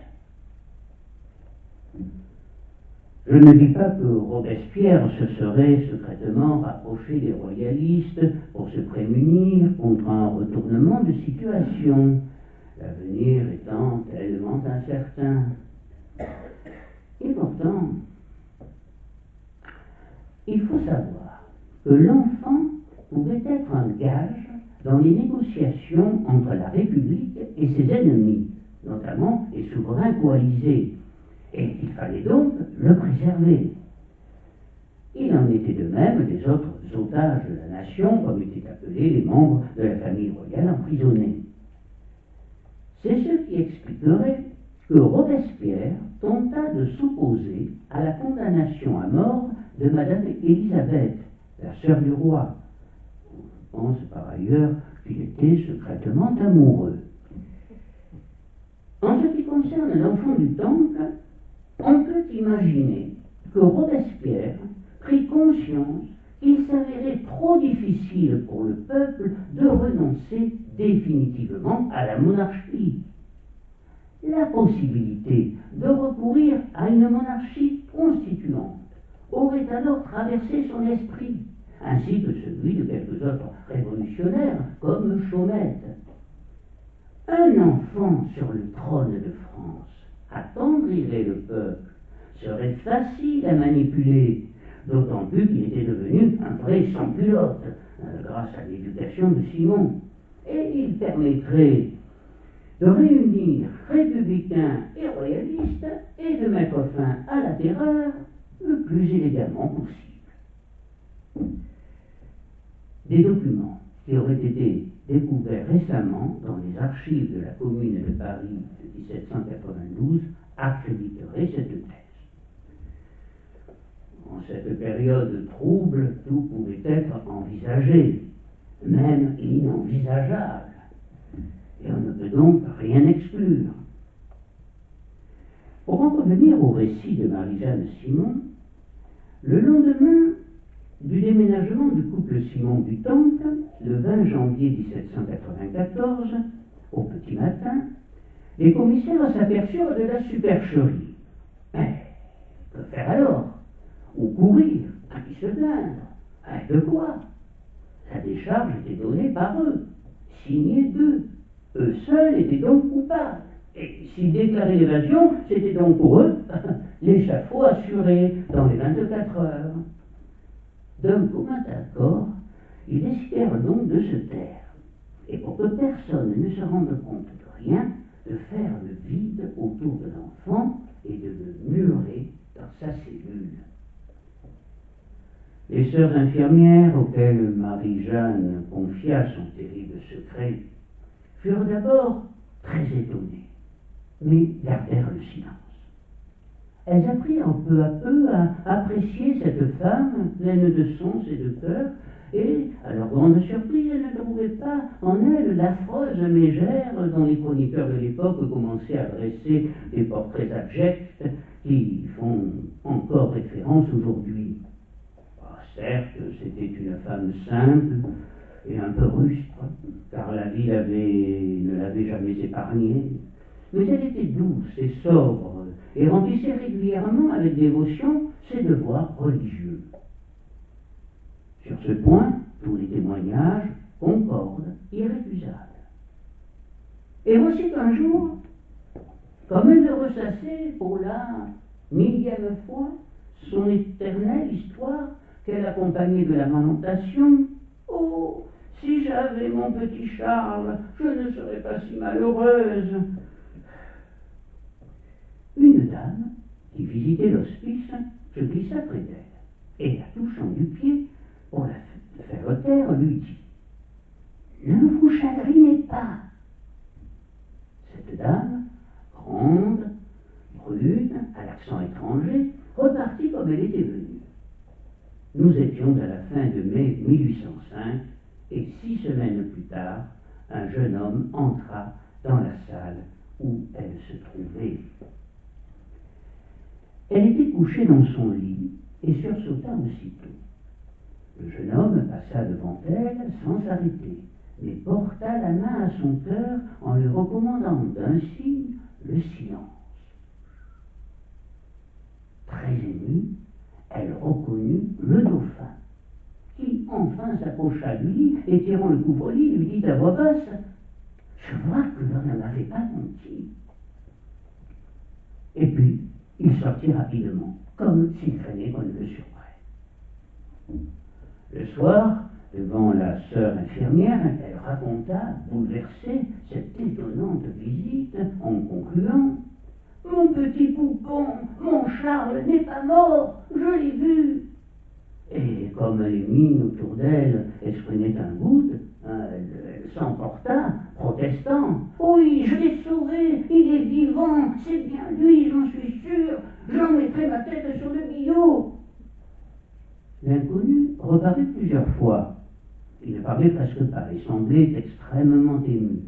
Je ne dis pas que Robespierre se serait secrètement rapproché des royalistes pour se prémunir contre un retournement de situation, l'avenir étant tellement incertain. Et pourtant, il faut savoir que l'enfant pouvait être un gage dans les négociations entre la République et ses ennemis, notamment les souverains coalisés. Et il fallait donc le préserver. Il en était de même des autres otages de la nation, comme étaient appelés les membres de la famille royale emprisonnés. C'est ce qui expliquerait que Robespierre tenta de s'opposer à la condamnation à mort de Madame Élisabeth, la sœur du roi. Je pense par ailleurs qu'il était secrètement amoureux. En ce qui concerne l'enfant du Temple, on peut imaginer que Robespierre prit conscience qu'il s'avérait trop difficile pour le peuple de renoncer définitivement à la monarchie. La possibilité de recourir à une monarchie constituante aurait alors traversé son esprit, ainsi que celui de quelques autres révolutionnaires comme Chaumette. Un enfant sur le trône de France attendrirait le peuple, serait facile à manipuler, d'autant plus qu'il était devenu un vrai sans-culotte, grâce à l'éducation de Simon, et il permettrait de réunir républicains et royalistes et de mettre fin à la terreur le plus élégamment possible. Des documents qui auraient été découverts récemment dans les archives de la Commune de Paris de 1792 accréditeraient cette thèse. En cette période trouble, tout pouvait être envisagé, même inenvisageable, et on ne peut donc rien exclure. Pour en revenir au récit de Marie-Jeanne Simon, le lendemain du déménagement du couple Simon du Temple, le 20 janvier 1794, au petit matin, les commissaires s'aperçurent de la supercherie. Mais que faire alors? Ou courir? À qui se plaindre? De quoi? La décharge était donnée par eux, signée d'eux. Eux seuls étaient donc coupables. Et s'ils déclaraient l'évasion, c'était donc pour eux l'échafaud assuré dans les 24 heures. D'un commun accord, ils décidèrent donc de se taire, et pour que personne ne se rende compte de rien, de faire le vide autour de l'enfant et de le murer dans sa cellule. Les sœurs infirmières auxquelles Marie-Jeanne confia son terrible secret furent d'abord très étonnées, mais gardèrent le silence. Elles apprirent peu à peu à apprécier cette femme pleine de sens et de cœur, et, à leur grande surprise, elles ne trouvaient pas en elle l'affreuse mégère dont les chroniqueurs de l'époque commençaient à dresser des portraits abjects qui font encore référence aujourd'hui. Certes, c'était une femme simple et un peu rustre, car la vie ne l'avait jamais épargnée, mais elle était douce et sobre, et remplissait régulièrement avec dévotion ses devoirs religieux. Sur ce point, tous les témoignages concordent irrécusables. Et voici qu'un jour, comme elle le ressassait pour la millième fois, son éternelle histoire qu'elle accompagnait de lamentation, oh, si j'avais mon petit Charles, je ne serais pas si malheureuse. Une dame qui visitait l'hospice se glissa près d'elle et, la touchant du pied pour la faire taire, lui dit « Ne vous chagrinez pas !» Cette dame, grande, brune, à l'accent étranger, repartit comme elle était venue. Nous étions à la fin de mai 1805 et 6 semaines plus tard, un jeune homme entra dans la salle où elle se trouvait. Elle était couchée dans son lit et sursauta aussitôt. Le jeune homme passa devant elle sans s'arrêter, mais porta la main à son cœur en lui recommandant d'un signe le silence. Très émue, elle reconnut le dauphin, qui enfin s'approcha du lit et, tirant le couvre-lit, lui dit à voix basse « Je vois que l'on ne m'avait pas menti. » Et puis, il sortit rapidement, comme s'il craignait qu'on ne le surprenne. Le soir, devant la sœur infirmière, elle raconta, bouleversée, cette étonnante visite en concluant « Mon petit poupon, mon Charles n'est pas mort, je l'ai vu !» Et comme les mines autour d'elle exprimaient un doute, elle s'emporta, protestant « Oui, je l'ai sauvé, il est vivant, c'est bien lui, j'en suis sûr, j'en mettrai ma tête sur le billot !» L'inconnu reparut plusieurs fois. Il ne parlait presque pas et semblait extrêmement ému.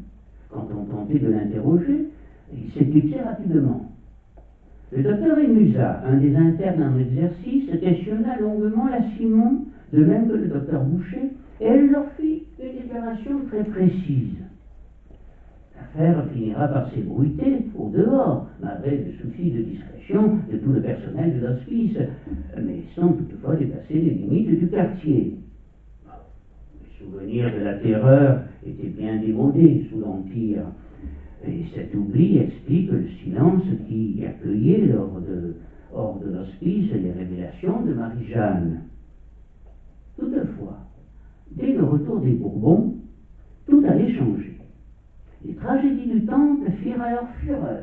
Quand on tentait de l'interroger, il s'éclipsait rapidement. Le docteur Emusa, un des internes en exercice, questionna longuement la Simon, de même que le docteur Boucher, et elle leur fit une déclaration très précise. L'affaire finira par s'ébruiter au dehors, malgré le souci de discrétion de tout le personnel de l'hospice, mais sans toutefois dépasser les limites du quartier. Le souvenir de la terreur était bien démodé sous l'Empire, et cet oubli explique le silence qui accueillait hors de l'hospice les révélations de Marie-Jeanne. Toutefois, dès le retour des Bourbons, tout allait changer. Les tragédies du Temple firent alors fureur.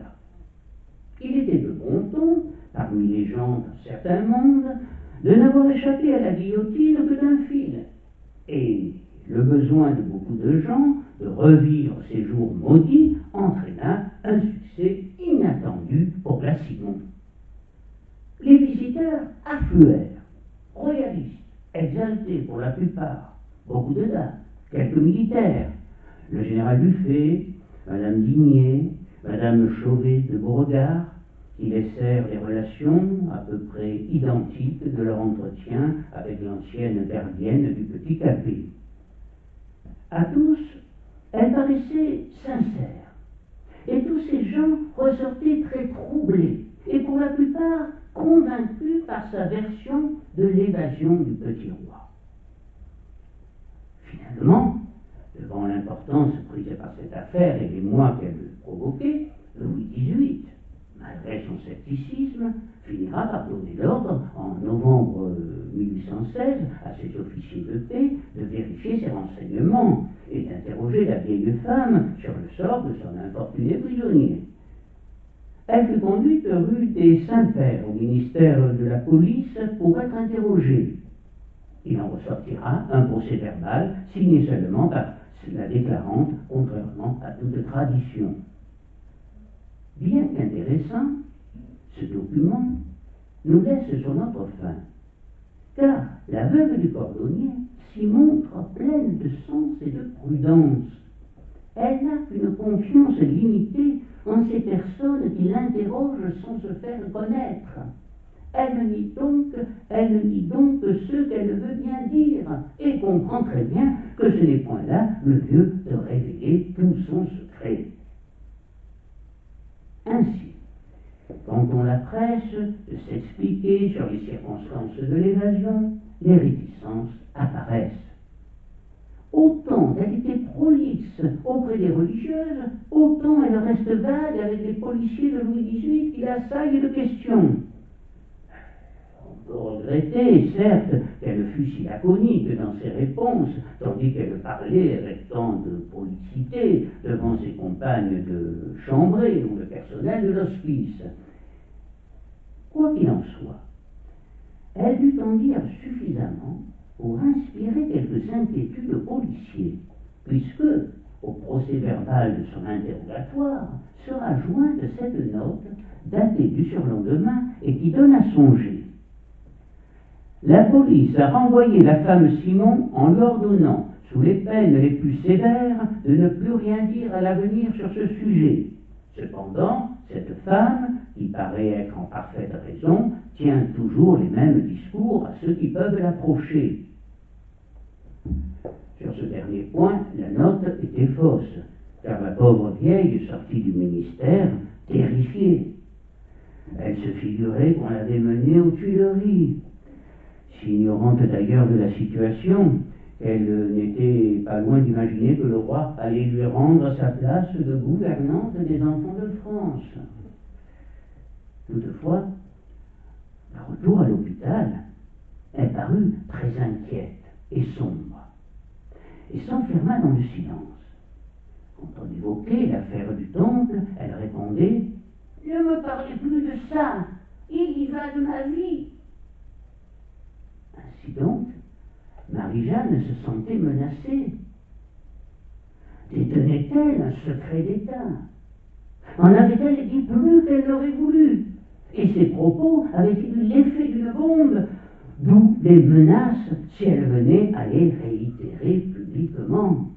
Il était de bon ton, parmi les gens d'un certain monde, de n'avoir échappé à la guillotine que d'un fil. Et le besoin de beaucoup de gens de revivre ces jours maudits entraîna un succès inattendu pour la Simon. Les visiteurs affluèrent, royalistes, exaltés pour la plupart, beaucoup de dames, quelques militaires, le général Buffet, Madame Digné, Madame Chauvet de Beauregard, qui laissèrent les relations à peu près identiques de leur entretien avec l'ancienne gardienne du Petit Capet. À tous, elle paraissait sincère, et tous ces gens ressortaient très troublés, et pour la plupart convaincus par sa version de l'évasion du petit roi. Finalement, devant l'importance prise par cette affaire et les mois qu'elle provoquait, Louis XVIII, malgré son scepticisme, finira par donner l'ordre, en novembre 1816, à ses officiers de paix de vérifier ses renseignements et d'interroger la vieille femme sur le sort de son infortuné prisonnier. Elle fut conduite rue des Saints-Pères au ministère de la Police pour être interrogée. Il en ressortira un procès-verbal signé seulement par la déclarante, contrairement à toute tradition. Bien qu'intéressant, ce document nous laisse sur notre faim, car la veuve du cordonnier s'y montre pleine de sens et de prudence. Elle n'a qu'une confiance limitée en ces personnes qui l'interrogent sans se faire connaître. Elle nie donc ce qu'elle veut bien dire et comprend très bien que ce n'est point là le lieu de révéler tout son secret. Ainsi, quand on la presse de s'expliquer sur les circonstances de l'évasion, les réticences apparaissent. Autant elle était prolixe auprès des religieuses, autant elle reste vague avec les policiers de Louis XVIII qui l'assaillent de questions. On peut regretter, certes, qu'elle fût si laconique dans ses réponses, tandis qu'elle parlait avec tant de policité devant ses compagnes de chambrée ou le personnel de l'hospice. Quoi qu'il en soit, elle dut en dire suffisamment pour inspirer quelques inquiétudes aux policiers, puisque, au procès-verbal de son interrogatoire, sera jointe cette note, datée du surlendemain, et qui donne à songer. La police a renvoyé la femme Simon en lui ordonnant, sous les peines les plus sévères, de ne plus rien dire à l'avenir sur ce sujet. Cependant, cette femme, qui paraît être en parfaite raison, tient toujours les mêmes discours à ceux qui peuvent l'approcher. Sur ce dernier point, la note était fausse, car la pauvre vieille sortit du ministère terrifiée. Elle se figurait qu'on l'avait menée aux Tuileries. Ignorante d'ailleurs de la situation, elle n'était pas loin d'imaginer que le roi allait lui rendre sa place de gouvernante des enfants de France. Toutefois, à retour à l'hôpital, elle parut très inquiète et sombre, et s'enferma dans le silence. Quand on évoquait l'affaire du temple, elle répondait « Ne me parlez plus de ça, il y va de ma vie !» Ainsi donc, Marie-Jeanne se sentait menacée. Détenait-elle un secret d'État? En avait-elle dit plus qu'elle n'aurait voulu? Et ses propos avaient-ils eu l'effet d'une bombe? D'où les menaces si elle venait à les réitérer publiquement.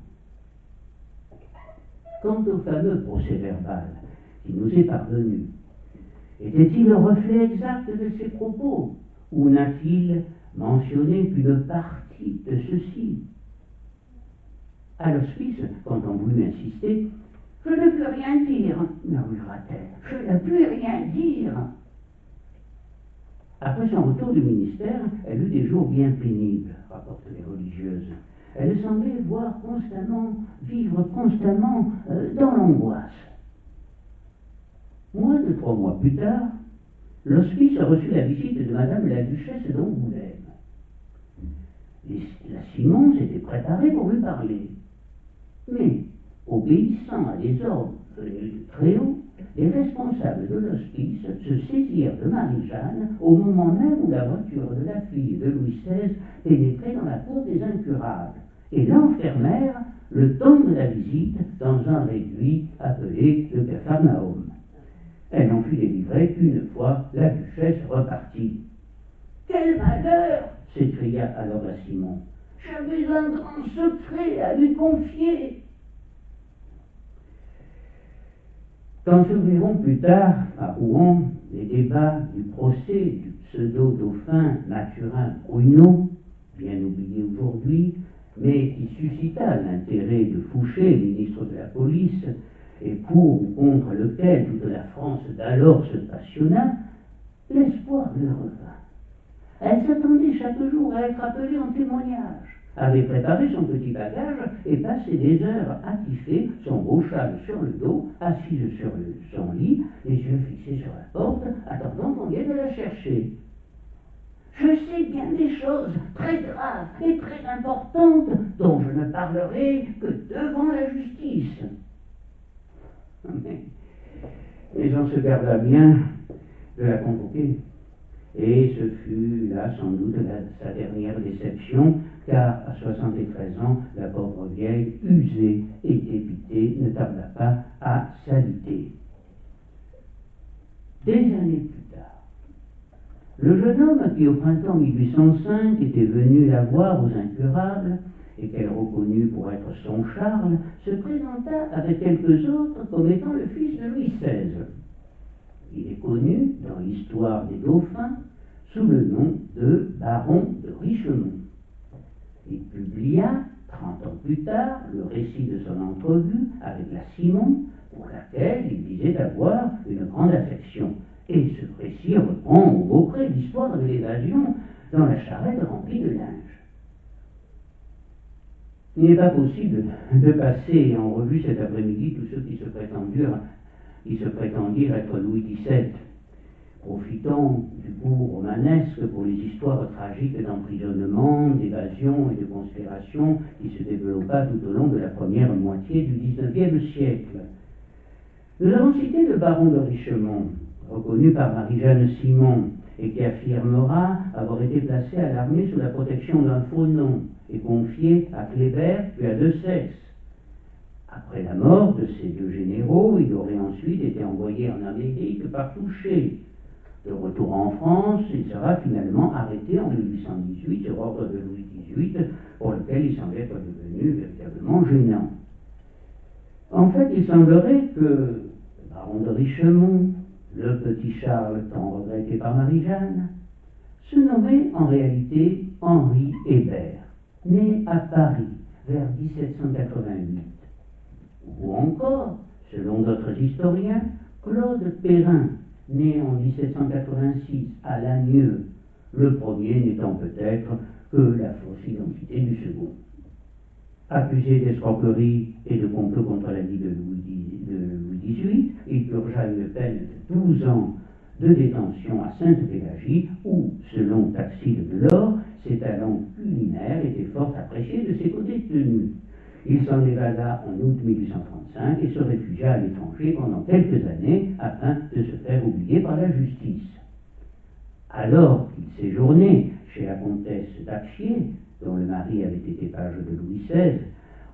Quant au fameux procès-verbal qui nous est parvenu, était-il le reflet exact de ses propos, ou n'a-t-il mentionné qu'une partie de ceci? À l'hospice, quand on voulut insister, « Je ne peux rien dire, murmura-t-elle, je ne peux rien dire. » Après son retour du ministère, elle eut des jours bien pénibles, rapportent les religieuses. Elle semblait vivre constamment dans l'angoisse. Moins de 3 mois plus tard, l'hospice a reçu la visite de Madame la Duchesse d'Angoulême. La Simon s'était préparée pour lui parler. Mais, obéissant à des ordres venus du Très-Haut, les responsables de l'hospice se saisirent de Marie-Jeanne au moment même où la voiture de la fille de Louis XVI pénétrait dans la cour des Incurables et l'enfermèrent le temps de la visite dans un réduit appelé le Capharnaüm. Elle n'en fut délivrée qu'une fois la duchesse repartie. « Quel malheur !» s'écria alors la Simon. « J'avais un grand secret à lui confier. » Quand s'ouvriront plus tard, à Rouen, les débats du procès du pseudo-dauphin Mathurin-Brunehaut, bien oublié aujourd'hui, mais qui suscita l'intérêt de Fouché, ministre de la Police, et pour ou contre lequel toute la France d'alors se passionna, l'espoir lui revint. Elle s'attendait chaque jour à être appelée en témoignage, avait préparé son petit bagage et passé des heures attifées, son beau châle sur le dos, assise sur son lit, les yeux fixés sur la porte, attendant qu'on vienne la chercher. « Je sais bien des choses très graves et très importantes dont je ne parlerai que devant la justice. » Mais on se garda bien de la convoquer. Et ce fut là sans doute sa dernière déception, car à 73 ans, la pauvre vieille, usée et dépitée, ne tarda pas à s'aliter. Des années plus tard, le jeune homme qui au printemps 1805 était venu la voir aux Incurables, et qu'elle reconnut pour être son Charles, se présenta avec quelques autres comme étant le fils de Louis XVI. Il est connu dans l'histoire des dauphins sous le nom de baron de Richemont. Il publia, 30 ans plus tard, le récit de son entrevue avec la Simon, pour laquelle il disait avoir une grande affection. Et ce récit reprend au beau près l'histoire de l'évasion dans la charrette remplie de linge. Il n'est pas possible de passer en revue cet après-midi tous ceux qui se prétendirent être Louis XVII. Profitons du cours romanesque pour les histoires tragiques d'emprisonnement, d'évasion et de conspiration qui se développa tout au long de la première moitié du XIXe siècle. Nous avons cité le baron de Richemont, reconnu par Marie-Jeanne Simon, et qui affirmera avoir été placé à l'armée sous la protection d'un faux nom et confié à Kléber puis à Desaix. Après la mort de ces deux généraux, il aurait ensuite été envoyé en Amérique par Touché. De retour en France, il sera finalement arrêté en 1818 sur ordre de Louis XVIII, pour lequel il semble être devenu véritablement gênant. En fait, il semblerait que le baron de Richemont, le petit Charles tant regretté par Marie-Jeanne, se nommait en réalité Henri Hébert, né à Paris vers 1788. Ou encore, selon d'autres historiens, Claude Perrin, né en 1786 à Lagnieu, le premier n'étant peut-être que la fausse identité du second. Accusé d'escroquerie et de complot contre la vie de Louis XVIII, il purgea une peine de 12 ans de détention à Sainte-Pélagie, où, selon Taxile Delors, ses talents culinaires étaient fort appréciés de ses co-détenus. Il s'en évada en août 1835 et se réfugia à l'étranger pendant quelques années afin de se faire oublier par la justice. Alors qu'il séjournait chez la comtesse d'Achier, dont le mari avait été page de Louis XVI,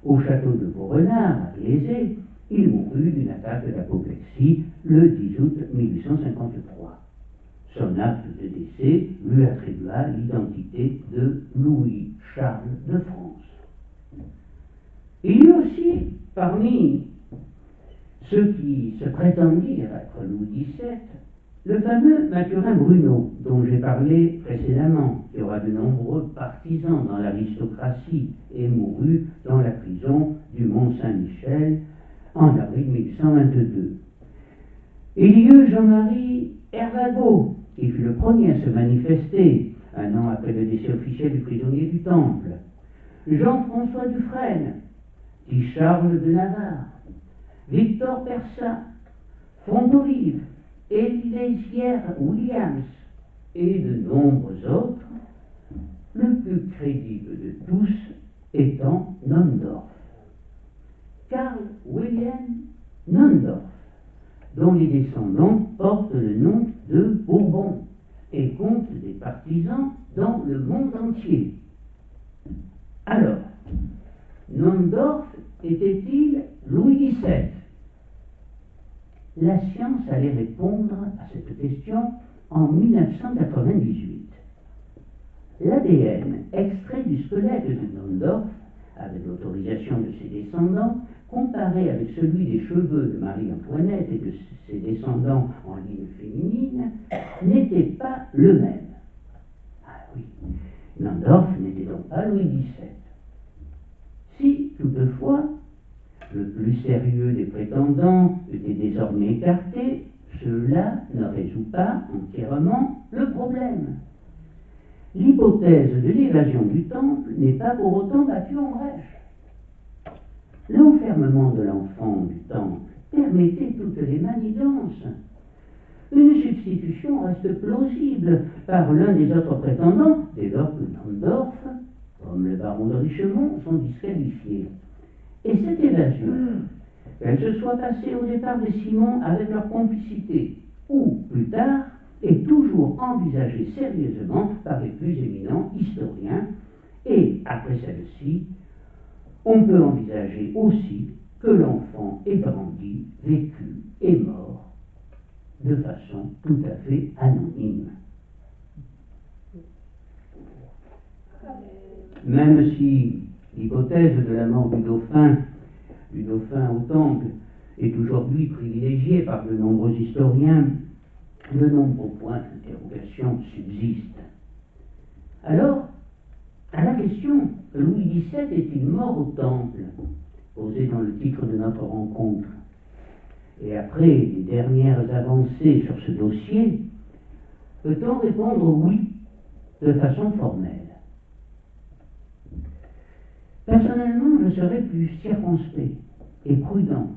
au château de Vaurenard, à Glazé, il mourut d'une attaque d'apoplexie le 10 août 1853. Son acte de décès lui attribua l'identité de Louis-Charles de France. Il y eut aussi, parmi ceux qui se prétendirent être Louis XVII, le fameux Mathurin Bruneau, dont j'ai parlé précédemment, qui aura de nombreux partisans dans l'aristocratie et mourut dans la prison du Mont-Saint-Michel en avril 1822. Il y eut Jean-Marie Hervagot, qui fut le premier à se manifester, un an après le décès officiel du prisonnier du Temple. Jean-François Dufresne, dit Charles de Navarre, Victor Persin, Fontolive, Elésière Williams et de nombreux autres, le plus crédible de tous étant Nondorf. Karl William Nondorf, dont les descendants portent le nom de Bourbon et comptent des partisans dans le monde entier. Alors, Nondorf était-il Louis XVII? La science allait répondre à cette question en 1998. L'ADN extrait du squelette de Nondorf, avec l'autorisation de ses descendants, comparé avec celui des cheveux de Marie-Antoinette et de ses descendants en ligne féminine, n'était pas le même. Ah oui, Nondorf n'était donc pas Louis XVII. Si, toutefois, le plus sérieux des prétendants était désormais écarté, cela ne résout pas entièrement le problème. L'hypothèse de l'évasion du temple n'est pas pour autant battue en brèche. L'enfermement de l'enfant du temple permettait toutes les manigances. Une substitution reste plausible par l'un des autres prétendants, dès lors que Nondorf, comme le baron de Richemont, sont disqualifiés. Et cette évasion, qu'elle se soit passée au départ des Simons avec leur complicité, ou plus tard, est toujours envisagée sérieusement par les plus éminents historiens, et après celle-ci, on peut envisager aussi que l'enfant ait grandi, vécu et mort de façon tout à fait anonyme. Même si l'hypothèse de la mort du dauphin au Temple est aujourd'hui privilégiée par de nombreux historiens, de nombreux points d'interrogation subsistent. Alors, à la question « Louis XVII est-il mort au Temple ?» posée dans le titre de notre rencontre, et après les dernières avancées sur ce dossier, peut-on répondre oui de façon formelle? Personnellement, je serais plus circonspect et prudent,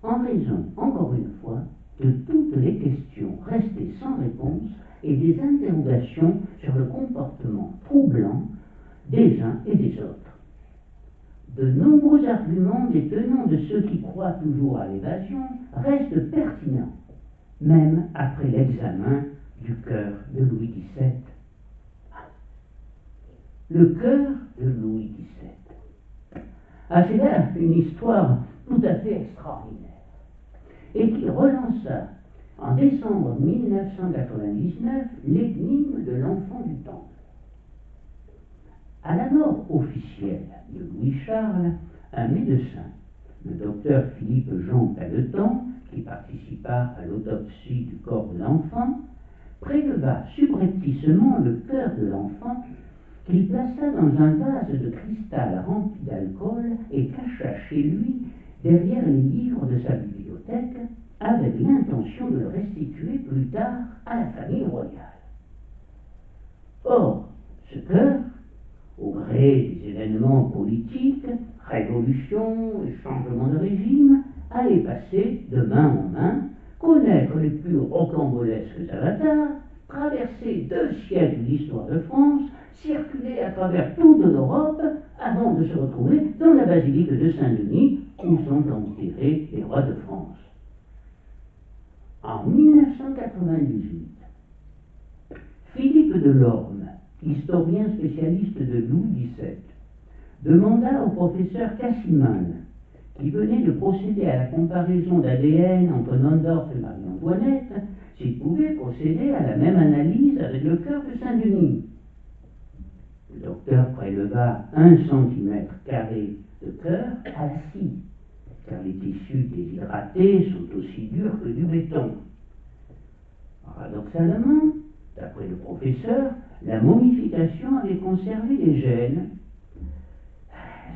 en raison, encore une fois, de toutes les questions restées sans réponse et des interrogations sur le comportement troublant des uns et des autres. De nombreux arguments des tenants de ceux qui croient toujours à l'évasion restent pertinents, même après l'examen du cœur de Louis XVII. Le cœur de Louis XVII a c'est là une histoire tout à fait extraordinaire et qui relança en décembre 1999 l'énigme de l'enfant du Temple. À la mort officielle de Louis-Charles, un médecin, le docteur Philippe-Jean Pelletan, qui participa à l'autopsie du corps de l'enfant, préleva subrepticement le cœur de l'enfant qu'il plaça dans un vase de cristal rempli d'alcool et cacha chez lui derrière les livres de sa bibliothèque avec l'intention de le restituer plus tard à la famille royale. Or, ce cœur, au gré des événements politiques, révolutions et changements de régime, allait passer de main en main, connaître les plus rocambolesques avatars, traverser 2 siècles d'histoire de France, circuler à travers toute l'Europe avant de se retrouver dans la basilique de Saint-Denis où sont enterrés les rois de France. En 1998, Philippe Delorme, historien spécialiste de Louis XVII, demanda au professeur Cassiman, qui venait de procéder à la comparaison d'ADN entre Nondorf et Marie-Antoinette, s'il pouvait procéder à la même analyse avec le cœur de Saint-Denis. Le docteur préleva 1 cm² de cœur à la scie, car les tissus déshydratés sont aussi durs que du béton. Paradoxalement, d'après le professeur, la momification avait conservé les gènes,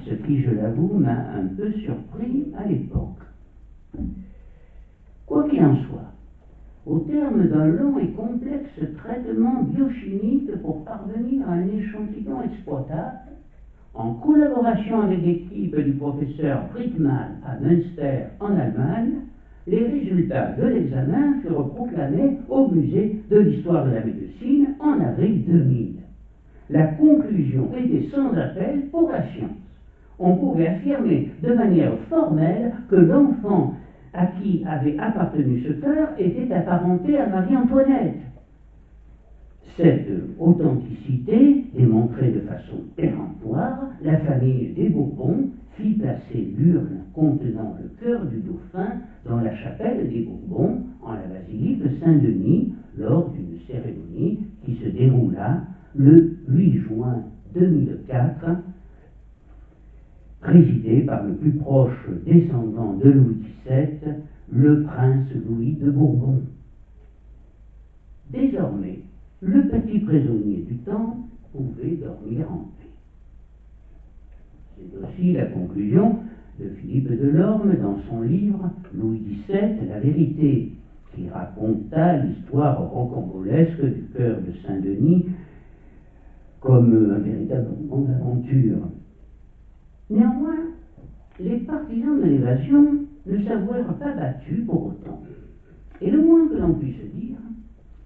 ce qui, je l'avoue, m'a un peu surpris à l'époque. Quoi qu'il en soit, au terme d'un long et complexe traitement biochimique pour parvenir à un échantillon exploitable, en collaboration avec l'équipe du professeur Brickmann à Münster en Allemagne, les résultats de l'examen furent proclamés au musée de l'histoire de la médecine en avril 2000. La conclusion était sans appel pour la science. On pouvait affirmer de manière formelle que l'enfant à qui avait appartenu ce cœur était apparenté à Marie-Antoinette. Cette authenticité démontrée de façon péremptoire, la famille des Bourbons fit placer l'urne contenant le cœur du dauphin dans la chapelle des Bourbons, en la basilique de Saint-Denis, lors d'une cérémonie qui se déroula le 8 juin 2004, présidée par le plus proche descendant de Louis XVII, le prince Louis de Bourbon. Désormais, le petit prisonnier du Temple pouvait dormir en paix. C'est aussi la conclusion de Philippe Delorme dans son livre Louis XVII, la vérité, qui raconta l'histoire rocambolesque du cœur de Saint-Denis comme un véritable roman d'aventure. Néanmoins, les partisans de l'évasion ne s'avouèrent pas battus pour autant. Et le moins que l'on puisse dire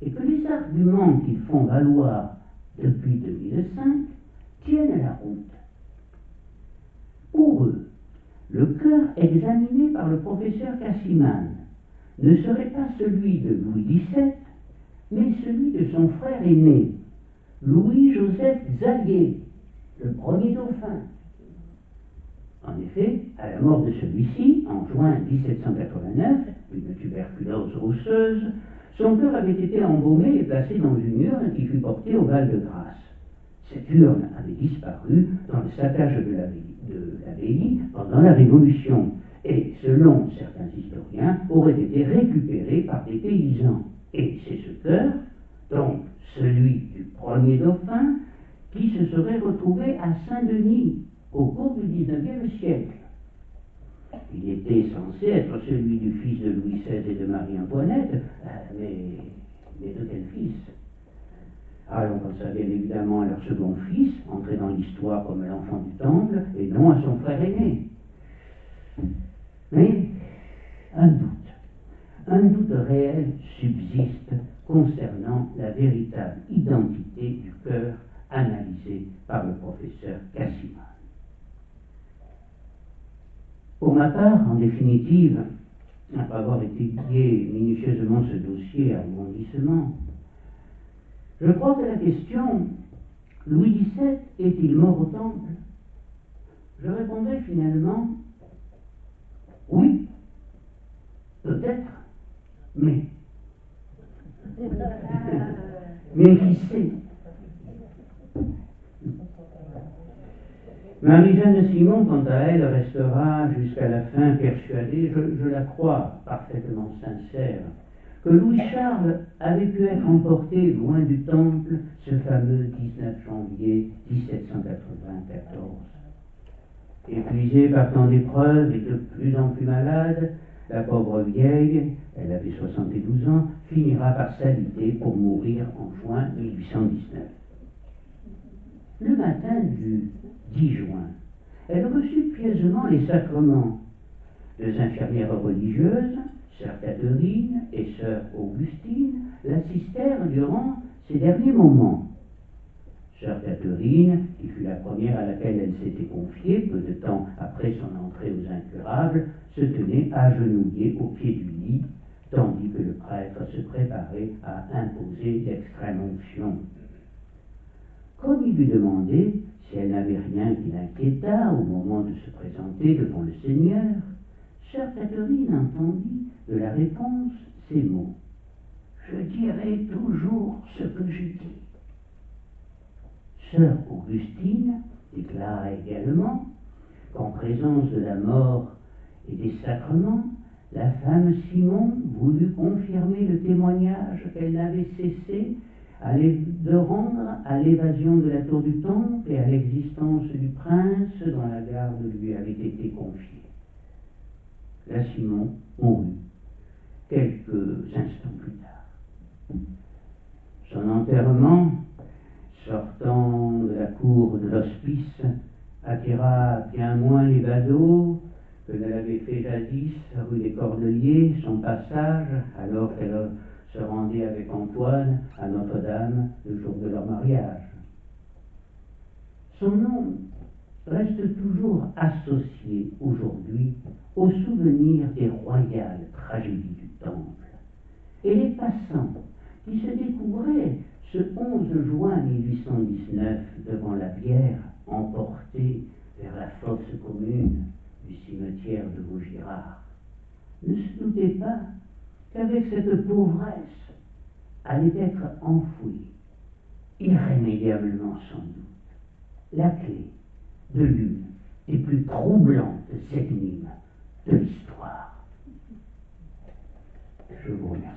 est que les arguments qu'ils font valoir depuis 2005 tiennent la route. Pour eux, le cœur examiné par le professeur Cassiman ne serait pas celui de Louis XVII, mais celui de son frère aîné, Louis-Joseph Xavier, le premier dauphin. En effet, à la mort de celui-ci, en juin 1789, d'une tuberculose osseuse, son cœur avait été embaumé et placé dans une urne qui fut portée au Val-de-Grâce. Cette urne avait disparu dans le saccage de l'abbaye pendant la Révolution et, selon certains historiens, aurait été récupérée par des paysans. Et c'est ce cœur, donc celui du premier dauphin, qui se serait retrouvé à Saint-Denis au cours du XIXe siècle. Il était censé être celui du fils de Louis XVI et de Marie-Antoinette, mais de quel fils? Alors on pensa bien évidemment à leur second fils, entré dans l'histoire comme l'enfant du temple, et non à son frère aîné. Mais un doute réel subsiste concernant la véritable identité du cœur analysée par le professeur Cassiman. Pour ma part, en définitive, après avoir étudié minutieusement ce dossier à rebondissement, je crois que la question « Louis XVII est-il mort au temple ?» je répondrai finalement « Oui, peut-être, mais... » Mais qui sait? Marie-Jeanne de Simon, quant à elle, restera jusqu'à la fin persuadée, je la crois parfaitement sincère, que Louis-Charles avait pu être emporté loin du temple ce fameux 19 janvier 1794. Épuisée par tant d'épreuves et de plus en plus malade, la pauvre vieille, elle avait 72 ans, finira par s'aliter pour mourir en juin 1819. Le matin du 10 juin, elle reçut pieusement les sacrements. Deux infirmières religieuses, sœur Catherine et sœur Augustine, l'assistèrent durant ces derniers moments. Sœur Catherine, qui fut la première à laquelle elle s'était confiée peu de temps après son entrée aux incurables, se tenait agenouillée au pied du lit, tandis que le prêtre se préparait à imposer l'extrême onction. Comme il lui demandait si elle n'avait rien qui l'inquiétât au moment de se présenter devant le Seigneur, sœur Catherine entendit de la réponse ces mots: « Je dirai toujours ce que je dis. » Sœur Augustine déclara également qu'en présence de la mort et des sacrements, la femme Simon voulut confirmer le témoignage qu'elle n'avait cessé de rendre à l'évasion de la tour du temple et à l'existence du prince dont la garde lui avait été confiée. La Simon mourut quelques instants plus tard. Son enterrement, sortant de la cour de l'hospice, attira bien moins les badauds que ne l'avait fait jadis rue des Cordeliers, son passage, alors qu'elle se rendait avec Antoine à Notre-Dame le jour de leur mariage. Son nom reste toujours associé aujourd'hui au souvenir des royales tragédies du Temple. Et les passants qui se découvraient ce 11 juin 1819 devant la bière emportée vers la fosse commune du cimetière de Vaugirard ne se doutaient pas qu'avec cette pauvresse allait être enfouie, irrémédiablement sans doute, la clé de l'une des plus troublantes énigmes de l'histoire. Je vous remercie.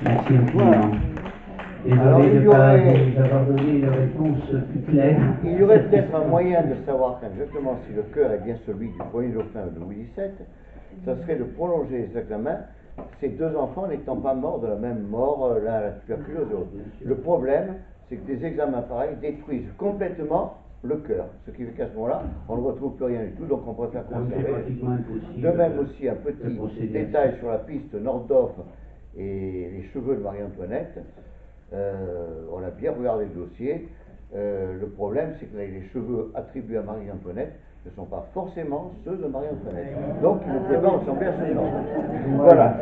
Merci infiniment. Désolé de ne pas vous avoir donné une réponse plus claire. Il y aurait peut-être un moyen de savoir exactement si le cœur est bien celui du premier dauphin de Louis XVII, ça serait de prolonger les examens, ces deux enfants n'étant pas morts de la même mort, l'un à la tuberculose et l'autre. Le problème, c'est que des examens pareils détruisent complètement le cœur, ce qui fait qu'à ce moment-là, on ne retrouve plus rien du tout, donc on préfère conserver. De même aussi un petit détail sur la piste Nordhoff et les cheveux de Marie-Antoinette. On a bien regardé le dossier. Le problème, c'est que les cheveux attribués à Marie-Antoinette ne sont pas forcément ceux de Marie-Antoinette. Donc, ils ne pouvaient pas ressembler à ce nom. Voilà.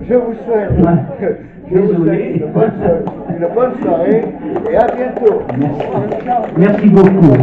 Je vous souhaite une bonne soirée et à bientôt. Merci beaucoup.